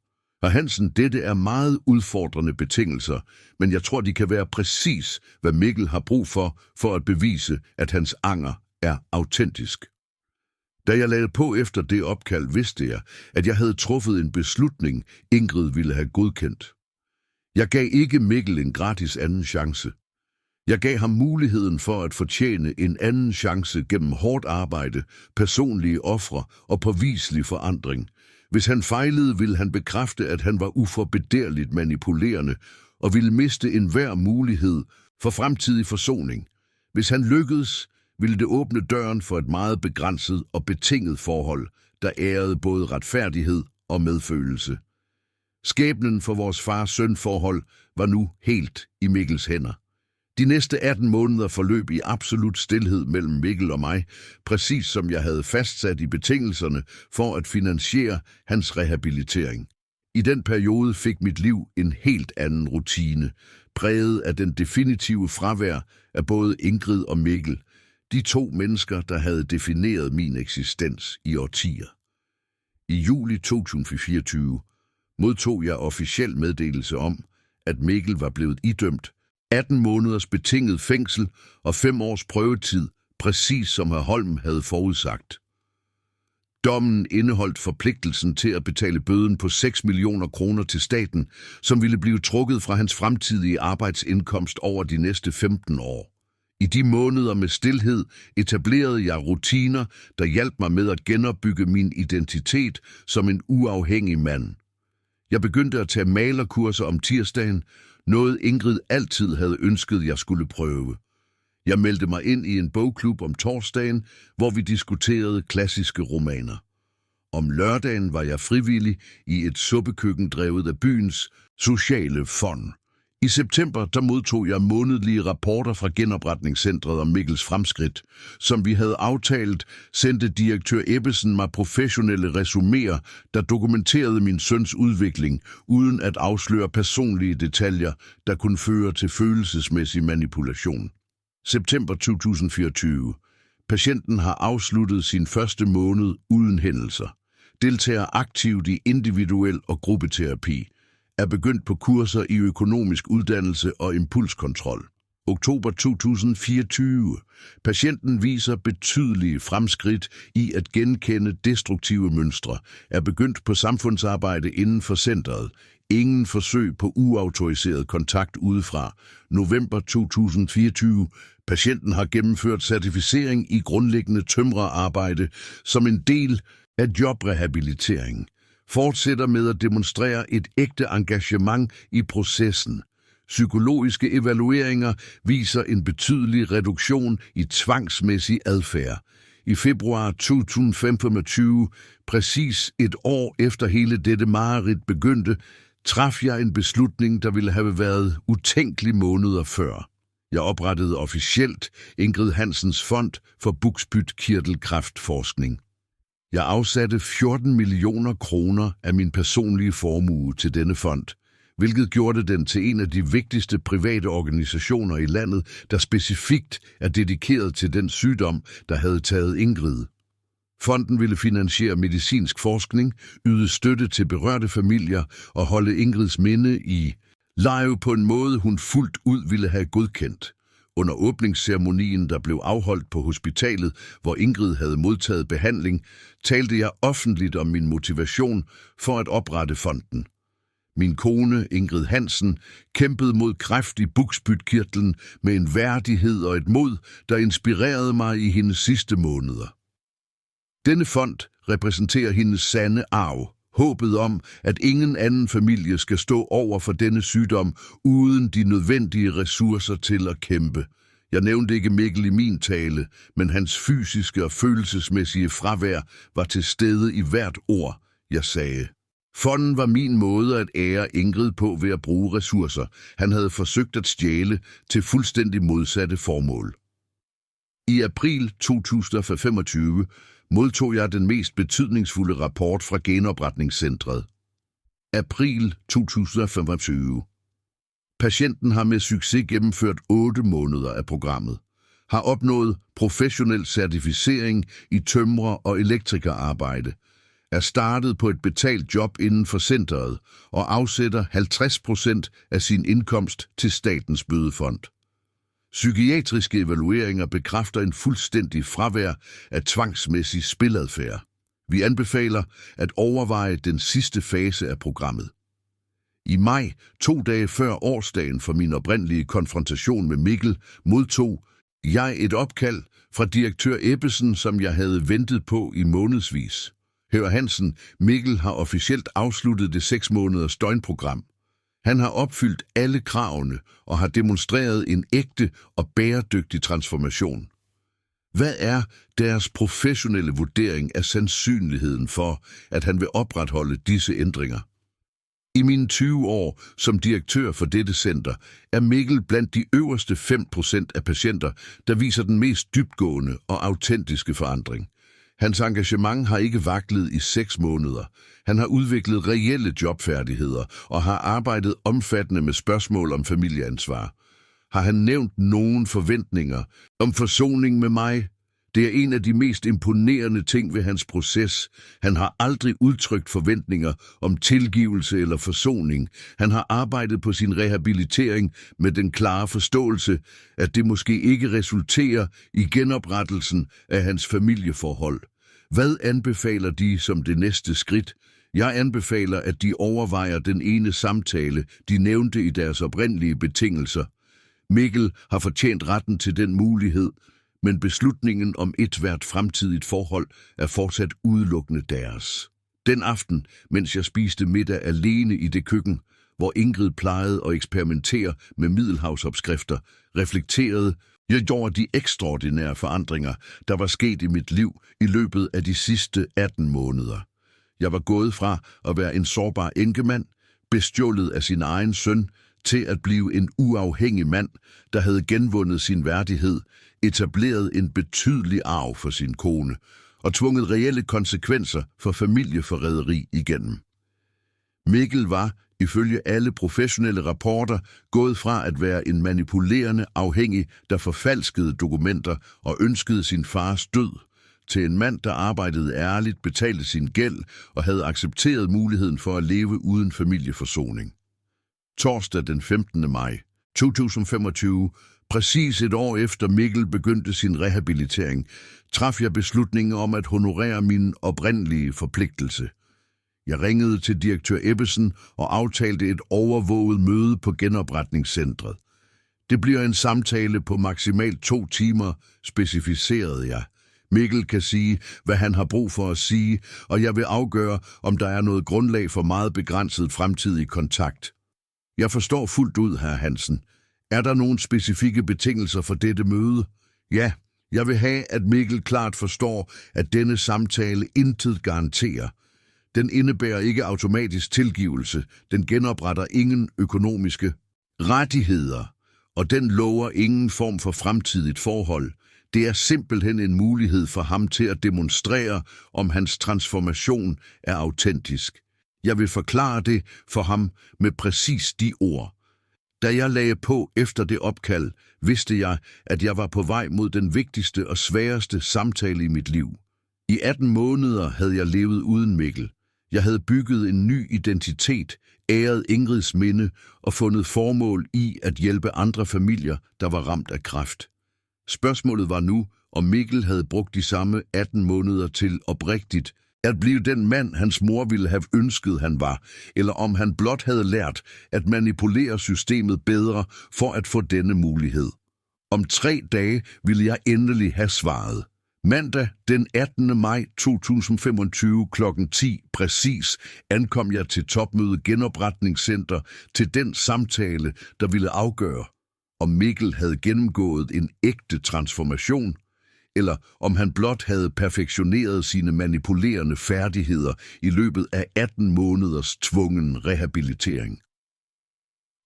S1: Og Hansen, dette er meget udfordrende betingelser, men jeg tror, de kan være præcis, hvad Mikkel har brug for at bevise, at hans anger er autentisk. Da jeg lagde på efter det opkald, vidste jeg, at jeg havde truffet en beslutning, Ingrid ville have godkendt. Jeg gav ikke Mikkel en gratis anden chance. Jeg gav ham muligheden for at fortjene en anden chance gennem hårdt arbejde, personlige ofre og påviselig forandring. Hvis han fejlede, ville han bekræfte, at han var uforbederligt manipulerende og ville miste enhver mulighed for fremtidig forsoning. Hvis han lykkedes, ville det åbne døren for et meget begrænset og betinget forhold, der ærede både retfærdighed og medfølelse. Skæbnen for vores far-søn-forhold var nu helt i Mikkels hænder. De næste 18 måneder forløb i absolut stilhed mellem Mikkel og mig, præcis som jeg havde fastsat i betingelserne for at finansiere hans rehabilitering. I den periode fik mit liv en helt anden rutine, præget af den definitive fravær af både Ingrid og Mikkel, de 2 mennesker, der havde defineret min eksistens i årtier. I juli 2024 modtog jeg officiel meddelelse om, at Mikkel var blevet idømt 18 måneders betinget fængsel og 5 års prøvetid, præcis som hr. Holm havde forudsagt. Dommen indeholdt forpligtelsen til at betale bøden på 6 millioner kroner til staten, som ville blive trukket fra hans fremtidige arbejdsindkomst over de næste 15 år. I de måneder med stilhed etablerede jeg rutiner, der hjalp mig med at genopbygge min identitet som en uafhængig mand. Jeg begyndte at tage malerkurser om tirsdagen, noget Ingrid altid havde ønsket, jeg skulle prøve. Jeg meldte mig ind i en bogklub om torsdagen, hvor vi diskuterede klassiske romaner. Om lørdagen var jeg frivillig i et suppekøkken drevet af byens sociale fond. I september der modtog jeg månedlige rapporter fra genopretningscentret om Mikkels fremskridt. Som vi havde aftalt, sendte direktør Ebbesen mig professionelle resuméer, der dokumenterede min søns udvikling, uden at afsløre personlige detaljer, der kunne føre til følelsesmæssig manipulation. September 2024. Patienten har afsluttet sin første måned uden hændelser. Deltager aktivt i individuel og gruppeterapi. Er begyndt på kurser i økonomisk uddannelse og impulskontrol. Oktober 2024. Patienten viser betydelige fremskridt i at genkende destruktive mønstre. Er begyndt på samfundsarbejde inden for centret. Ingen forsøg på uautoriseret kontakt udefra. November 2024. Patienten har gennemført certificering i grundlæggende tømrerarbejde som en del af jobrehabilitering. Fortsætter med at demonstrere et ægte engagement i processen. Psykologiske evalueringer viser en betydelig reduktion i tvangsmæssig adfærd. I februar 2025, præcis et år efter hele dette mareridt begyndte, traf jeg en beslutning, der ville have været utænkelig måneder før. Jeg oprettede officielt Ingrid Hansens Fond for bugspytkirtelkræftforskning. Jeg afsatte 14 millioner kroner af min personlige formue til denne fond, hvilket gjorde den til en af de vigtigste private organisationer i landet, der specifikt er dedikeret til den sygdom, der havde taget Ingrid. Fonden ville finansiere medicinsk forskning, yde støtte til berørte familier og holde Ingrids minde i live på en måde, hun fuldt ud ville have godkendt. Under åbningsceremonien, der blev afholdt på hospitalet, hvor Ingrid havde modtaget behandling, talte jeg offentligt om min motivation for at oprette fonden. Min kone, Ingrid Hansen, kæmpede mod kræft i bugspytkirtlen med en værdighed og et mod, der inspirerede mig i hendes sidste måneder. Denne fond repræsenterer hendes sande arv, håbet om, at ingen anden familie skal stå over for denne sygdom uden de nødvendige ressourcer til at kæmpe. Jeg nævnte ikke Mikkel i min tale, men hans fysiske og følelsesmæssige fravær var til stede i hvert ord, jeg sagde. Fonden var min måde at ære Ingrid på ved at bruge ressourcer, han havde forsøgt at stjæle til fuldstændig modsatte formål. I april 2025 modtog jeg den mest betydningsfulde rapport fra Genopretningscentret. April 2025. Patienten har med succes gennemført 8 måneder af programmet, har opnået professionel certificering i tømrer- og elektrikerarbejde, er startet på et betalt job inden for centret og afsætter 50% af sin indkomst til statens bødefond. Psykiatriske evalueringer bekræfter en fuldstændig fravær af tvangsmæssig spiladfærd. Vi anbefaler at overveje den sidste fase af programmet. I maj, 2 dage før årsdagen for min oprindelige konfrontation med Mikkel, modtog jeg et opkald fra direktør Ebbesen, som jeg havde ventet på i månedsvis. Hør Hansen, Mikkel har officielt afsluttet det 6 måneders døgnprogram. Han har opfyldt alle kravene og har demonstreret en ægte og bæredygtig transformation. Hvad er deres professionelle vurdering af sandsynligheden for, at han vil opretholde disse ændringer? I mine 20 år som direktør for dette center er Mikkel blandt de øverste 5% af patienter, der viser den mest dybtgående og autentiske forandring. Hans engagement har ikke vaklet i 6 måneder. Han har udviklet reelle jobfærdigheder og har arbejdet omfattende med spørgsmål om familieansvar. Har han nævnt nogen forventninger om forsoning med mig? Det er en af de mest imponerende ting ved hans proces. Han har aldrig udtrykt forventninger om tilgivelse eller forsoning. Han har arbejdet på sin rehabilitering med den klare forståelse, at det måske ikke resulterer i genoprettelsen af hans familieforhold. Hvad anbefaler de som det næste skridt? Jeg anbefaler, at de overvejer den ene samtale, de nævnte i deres oprindelige betingelser. Mikkel har fortjent retten til den mulighed, men beslutningen om ethvert fremtidigt forhold er fortsat udelukkende deres. Den aften, mens jeg spiste middag alene i det køkken, hvor Ingrid plejede at eksperimentere med middelhavsopskrifter, reflekterede jeg over de ekstraordinære forandringer, der var sket i mit liv i løbet af de sidste 18 måneder. Jeg var gået fra at være en sårbar enkemand, bestjålet af sin egen søn, til at blive en uafhængig mand, der havde genvundet sin værdighed, etableret en betydelig arv for sin kone og tvunget reelle konsekvenser for familieforræderi igennem. Mikkel var, ifølge alle professionelle rapporter, gået fra at være en manipulerende afhængig, der forfalskede dokumenter og ønskede sin fars død, til en mand, der arbejdede ærligt, betalte sin gæld og havde accepteret muligheden for at leve uden familieforsoning. Torsdag den 15. maj 2025, præcis et år efter Mikkel begyndte sin rehabilitering, traf jeg beslutningen om at honorere min oprindelige forpligtelse. Jeg ringede til direktør Ebbesen og aftalte et overvåget møde på Genopretningscentret. Det bliver en samtale på maksimalt 2 timer, specificerede jeg. Mikkel kan sige, hvad han har brug for at sige, og jeg vil afgøre, om der er noget grundlag for meget begrænset fremtidig kontakt. Jeg forstår fuldt ud, hr. Hansen. Er der nogle specifikke betingelser for dette møde? Ja, Jeg vil have, at Mikkel klart forstår, at denne samtale intet garanterer. Den indebærer ikke automatisk tilgivelse, den genopretter ingen økonomiske rettigheder, og den lover ingen form for fremtidigt forhold. Det er simpelthen en mulighed for ham til at demonstrere, om hans transformation er autentisk. Jeg vil forklare det for ham med præcis de ord. Da jeg lagde på efter det opkald, vidste jeg, at jeg var på vej mod den vigtigste og sværeste samtale i mit liv. I 18 måneder havde jeg levet uden Mikkel. Jeg havde bygget en ny identitet, æret Ingrids minde og fundet formål i at hjælpe andre familier, der var ramt af kræft. Spørgsmålet var nu, om Mikkel havde brugt de samme 18 måneder til oprigtigt at blive den mand, hans mor ville have ønsket, han var, eller om han blot havde lært at manipulere systemet bedre for at få denne mulighed. Om 3 dage ville jeg endelig have svaret. Mandag den 18. maj 2025 kl. 10 præcis ankom jeg til topmøde Genopretningscenter til den samtale, der ville afgøre, om Mikkel havde gennemgået en ægte transformation, eller om han blot havde perfektioneret sine manipulerende færdigheder i løbet af 18 måneders tvungen rehabilitering.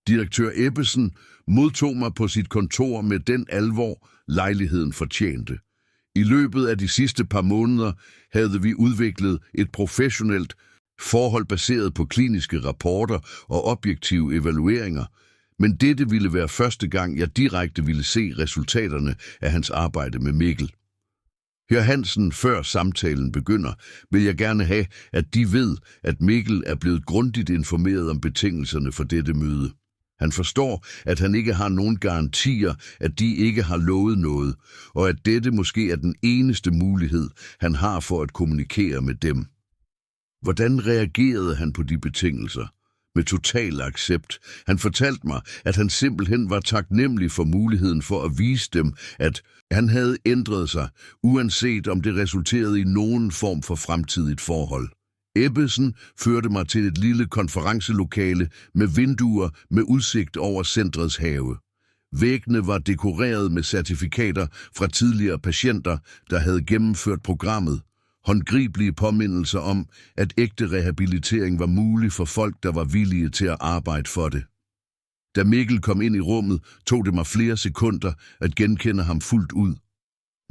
S1: Direktør Ebbesen modtog mig på sit kontor med den alvor, lejligheden fortjente. I løbet af de sidste par måneder havde vi udviklet et professionelt forhold baseret på kliniske rapporter og objektive evalueringer, men dette ville være første gang, jeg direkte ville se resultaterne af hans arbejde med Mikkel. Hør Hansen, før samtalen begynder, vil jeg gerne have, at de ved, at Mikkel er blevet grundigt informeret om betingelserne for dette møde. Han forstår, at han ikke har nogen garantier, at de ikke har lovet noget, og at dette måske er den eneste mulighed, han har for at kommunikere med dem. Hvordan reagerede han på de betingelser? Med total accept. Han fortalte mig, at han simpelthen var taknemmelig for muligheden for at vise dem, at han havde ændret sig, uanset om det resulterede i nogen form for fremtidigt forhold. Ebbesen førte mig til et lille konferencelokale med vinduer med udsigt over centrets have. Væggene var dekoreret med certifikater fra tidligere patienter, der havde gennemført programmet. Håndgribelige påmindelser om, at ægte rehabilitering var mulig for folk, der var villige til at arbejde for det. Da Mikkel kom ind i rummet, tog det mig flere sekunder at genkende ham fuldt ud.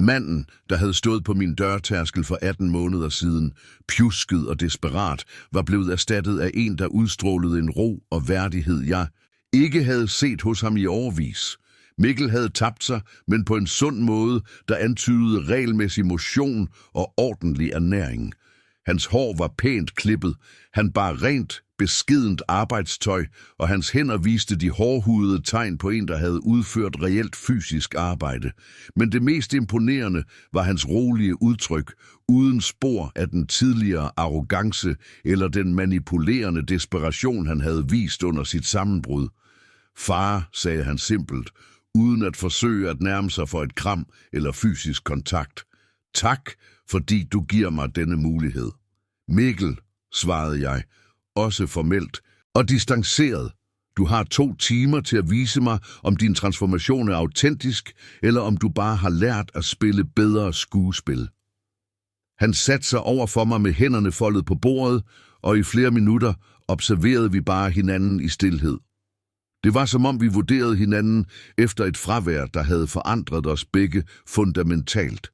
S1: Manden, der havde stået på min dørtærskel for 18 måneder siden, pjusket og desperat, var blevet erstattet af en, der udstrålede en ro og værdighed, jeg ikke havde set hos ham i årevis. Mikkel havde tabt sig, men på en sund måde, der antydede regelmæssig motion og ordentlig ernæring. Hans hår var pænt klippet, han bar rent, beskedent arbejdstøj, og hans hænder viste de hårdhudede tegn på en, der havde udført reelt fysisk arbejde. Men det mest imponerende var hans rolige udtryk, uden spor af den tidligere arrogance eller den manipulerende desperation, han havde vist under sit sammenbrud. Far, sagde han simpelt, uden at forsøge at nærme sig for et kram eller fysisk kontakt. Tak, fordi du giver mig denne mulighed. Mikkel, svarede jeg, også formelt og distanceret. Du har 2 timer til at vise mig, om din transformation er autentisk, eller om du bare har lært at spille bedre skuespil. Han satte sig over for mig med hænderne foldet på bordet, og i flere minutter observerede vi bare hinanden i stilhed. Det var som om vi vurderede hinanden efter et fravær, der havde forandret os begge fundamentalt.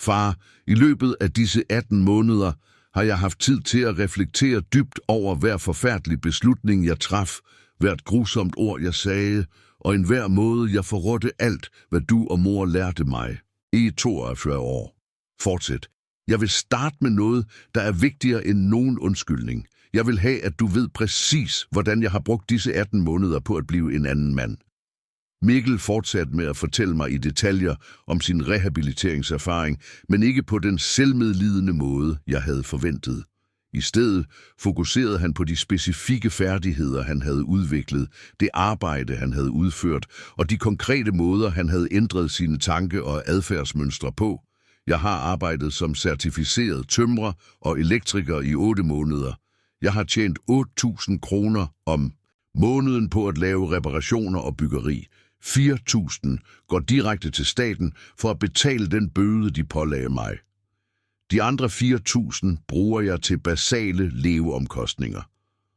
S1: Far, i løbet af disse 18 måneder har jeg haft tid til at reflektere dybt over hver forfærdelig beslutning, jeg traf, hvert grusomt ord, jeg sagde, og enhver måde, jeg forrådte alt, hvad du og mor lærte mig. I 42 år. Fortsæt. Jeg vil starte med noget, der er vigtigere end nogen undskyldning. Jeg vil have, at du ved præcis, hvordan jeg har brugt disse 18 måneder på at blive en anden mand. Mikkel fortsatte med at fortælle mig i detaljer om sin rehabiliteringserfaring, men ikke på den selvmedlidende måde, jeg havde forventet. I stedet fokuserede han på de specifikke færdigheder, han havde udviklet, det arbejde, han havde udført, og de konkrete måder, han havde ændret sine tanke- og adfærdsmønstre på. Jeg har arbejdet som certificeret tømrer og elektriker i 8 måneder. Jeg har tjent 8.000 kroner om måneden på at lave reparationer og byggeri. 4.000 går direkte til staten for at betale den bøde, de pålagde mig. De andre 4.000 bruger jeg til basale leveomkostninger.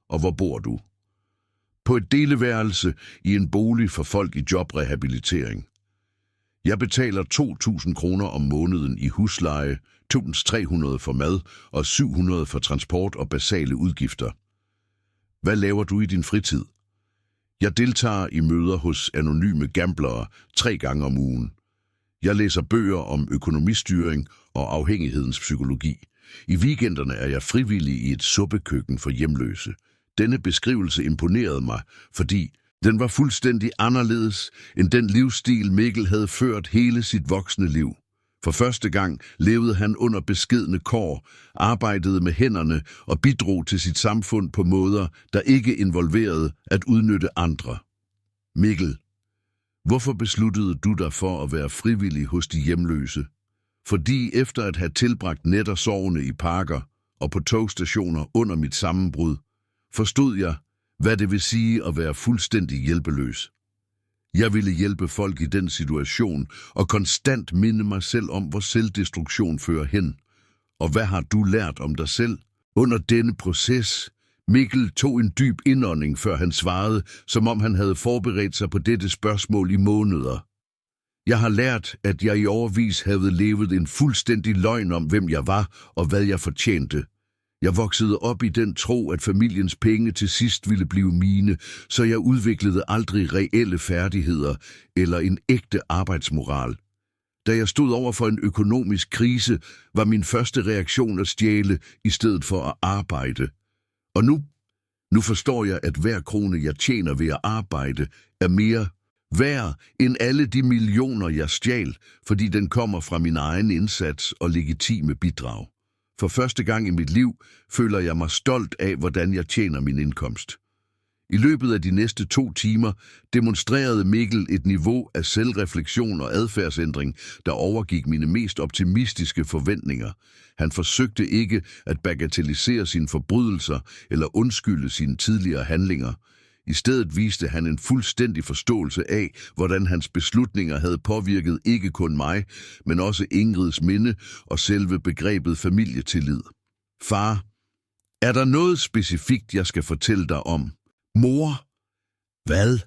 S1: Og hvor bor du? På et deleværelse i en bolig for folk i jobrehabilitering. Jeg betaler 2.000 kroner om måneden i husleje, 2.300 for mad og 700 for transport og basale udgifter. Hvad laver du i din fritid? Jeg deltager i møder hos anonyme gamblere 3 gange om ugen. Jeg læser bøger om økonomistyring og afhængighedens psykologi. I weekenderne er jeg frivillig i et suppekøkken for hjemløse. Denne beskrivelse imponerede mig, fordi den var fuldstændig anderledes end den livsstil, Mikkel havde ført hele sit voksne liv. For første gang levede han under beskedne kår, arbejdede med hænderne og bidrog til sit samfund på måder, der ikke involverede at udnytte andre. Mikkel, hvorfor besluttede du dig for at være frivillig hos de hjemløse? Fordi efter at have tilbragt nætter sovende i parker og på togstationer under mit sammenbrud, forstod jeg, hvad det vil sige at være fuldstændig hjælpeløs. Jeg ville hjælpe folk i den situation og konstant minde mig selv om, hvor selvdestruktion fører hen. Og hvad har du lært om dig selv? Under denne proces, Mikkel tog en dyb indånding, før han svarede, som om han havde forberedt sig på dette spørgsmål i måneder. Jeg har lært, at jeg i årevis havde levet en fuldstændig løgn om, hvem jeg var og hvad jeg fortjente. Jeg voksede op i den tro, at familiens penge til sidst ville blive mine, så jeg udviklede aldrig reelle færdigheder eller en ægte arbejdsmoral. Da jeg stod over for en økonomisk krise, var min første reaktion at stjæle i stedet for at arbejde. Og nu forstår jeg, at hver krone, jeg tjener ved at arbejde, er mere værd end alle de millioner, jeg stjal, fordi den kommer fra min egen indsats og legitime bidrag. For første gang i mit liv føler jeg mig stolt af, hvordan jeg tjener min indkomst. I løbet af de næste 2 timer demonstrerede Mikkel et niveau af selvreflektion og adfærdsændring, der overgik mine mest optimistiske forventninger. Han forsøgte ikke at bagatellisere sine forbrydelser eller undskylde sine tidligere handlinger. I stedet viste han en fuldstændig forståelse af, hvordan hans beslutninger havde påvirket ikke kun mig, men også Ingrids minde og selve begrebet familietillid. Far, er der noget specifikt, jeg skal fortælle dig om? Mor? Hvad?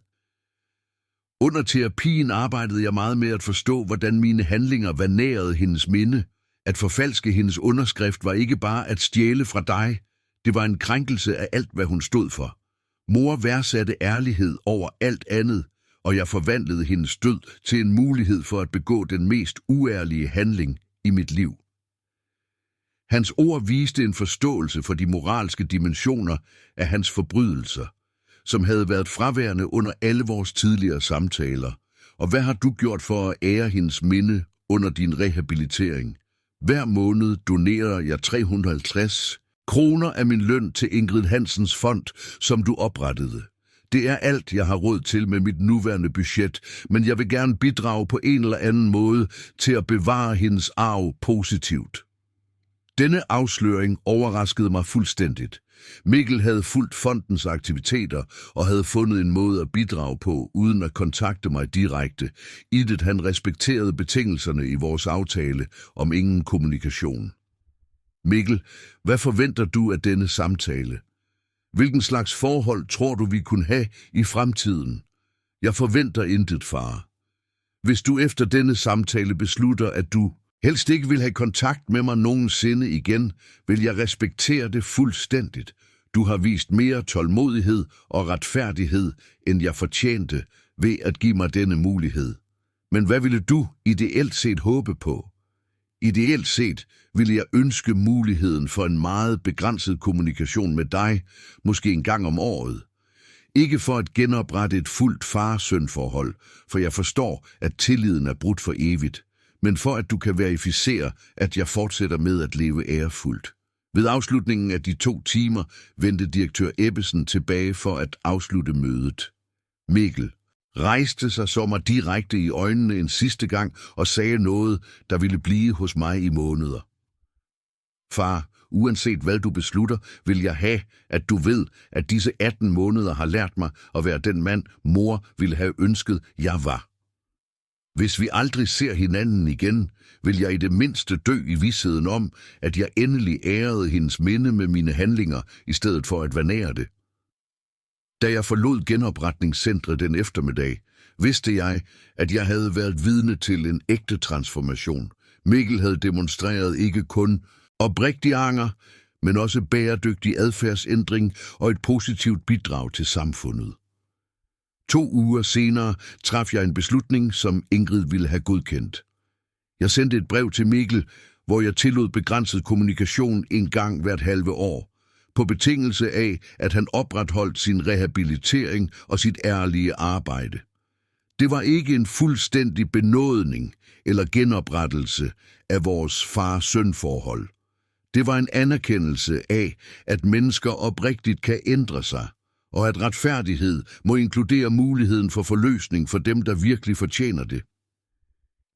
S1: Under terapien arbejdede jeg meget med at forstå, hvordan mine handlinger vanærede hendes minde. At forfalske hendes underskrift var ikke bare at stjæle fra dig. Det var en krænkelse af alt, hvad hun stod for. Mor værdsatte ærlighed over alt andet, og jeg forvandlede hendes død til en mulighed for at begå den mest uærlige handling i mit liv. Hans ord viste en forståelse for de moralske dimensioner af hans forbrydelser, som havde været fraværende under alle vores tidligere samtaler. Og hvad har du gjort for at ære hendes minde under din rehabilitering? Hver måned donerer jeg 350 kroner af min løn til Ingrid Hansens fond, som du oprettede. Det er alt, jeg har råd til med mit nuværende budget, men jeg vil gerne bidrage på en eller anden måde til at bevare hendes arv positivt. Denne afsløring overraskede mig fuldstændigt. Mikkel havde fulgt fondens aktiviteter og havde fundet en måde at bidrage på, uden at kontakte mig direkte, i det han respekterede betingelserne i vores aftale om ingen kommunikation. Mikkel, hvad forventer du af denne samtale? Hvilken slags forhold tror du, vi kunne have i fremtiden? Jeg forventer intet, far. Hvis du efter denne samtale beslutter, at du helst ikke vil have kontakt med mig nogensinde igen, vil jeg respektere det fuldstændigt. Du har vist mere tålmodighed og retfærdighed, end jeg fortjente, ved at give mig denne mulighed. Men hvad ville du ideelt set håbe på? Ideelt set ville jeg ønske muligheden for en meget begrænset kommunikation med dig, måske en gang om året. Ikke for at genoprette et fuldt far-søn-forhold, for jeg forstår, at tilliden er brudt for evigt, men for at du kan verificere, at jeg fortsætter med at leve ærefuldt. Ved afslutningen af de 2 timer vendte direktør Ebbesen tilbage for at afslutte mødet. Mikkel rejste sig så mig direkte i øjnene en sidste gang og sagde noget, der ville blive hos mig i måneder. Far, Uanset hvad du beslutter, vil jeg have, at du ved, at disse 18 måneder har lært mig at være den mand, mor ville have ønsket, jeg var. Hvis vi aldrig ser hinanden igen, vil jeg i det mindste dø i visheden om, at jeg endelig ærede hendes minde med mine handlinger, i stedet for at vanære det. Da jeg forlod genopretningscentret den eftermiddag, vidste jeg, at jeg havde været vidne til en ægte transformation. Mikkel havde demonstreret ikke kun oprigtig anger, men også bæredygtig adfærdsændring og et positivt bidrag til samfundet. 2 uger senere traf jeg en beslutning, som Ingrid ville have godkendt. Jeg sendte et brev til Mikkel, hvor jeg tillod begrænset kommunikation en gang hvert halve år, på betingelse af, at han opretholdt sin rehabilitering og sit ærlige arbejde. Det var ikke en fuldstændig benådning eller genoprettelse af vores far-søn-forhold. Det var en anerkendelse af, at mennesker oprigtigt kan ændre sig, og at retfærdighed må inkludere muligheden for forløsning for dem, der virkelig fortjener det.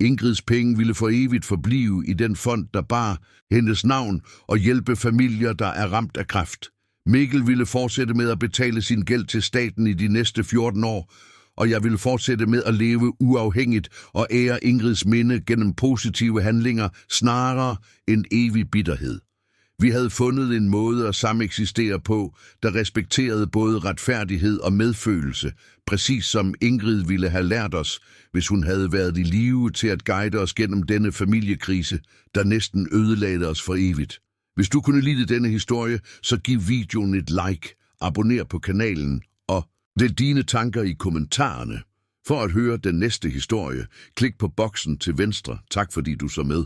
S1: Ingrids penge ville for evigt forblive i den fond, der bar hendes navn og hjælpe familier, der er ramt af kræft. Mikkel ville fortsætte med at betale sin gæld til staten i de næste 14 år, og jeg ville fortsætte med at leve uafhængigt og ære Ingrids minde gennem positive handlinger snarere end evig bitterhed. Vi havde fundet en måde at sameksistere på, der respekterede både retfærdighed og medfølelse, præcis som Ingrid ville have lært os, hvis hun havde været i live til at guide os gennem denne familiekrise, der næsten ødelagde os for evigt. Hvis du kunne lide denne historie, så giv videoen et like, abonner på kanalen og del dine tanker i kommentarerne. For at høre den næste historie, klik på boksen til venstre. Tak fordi du så med.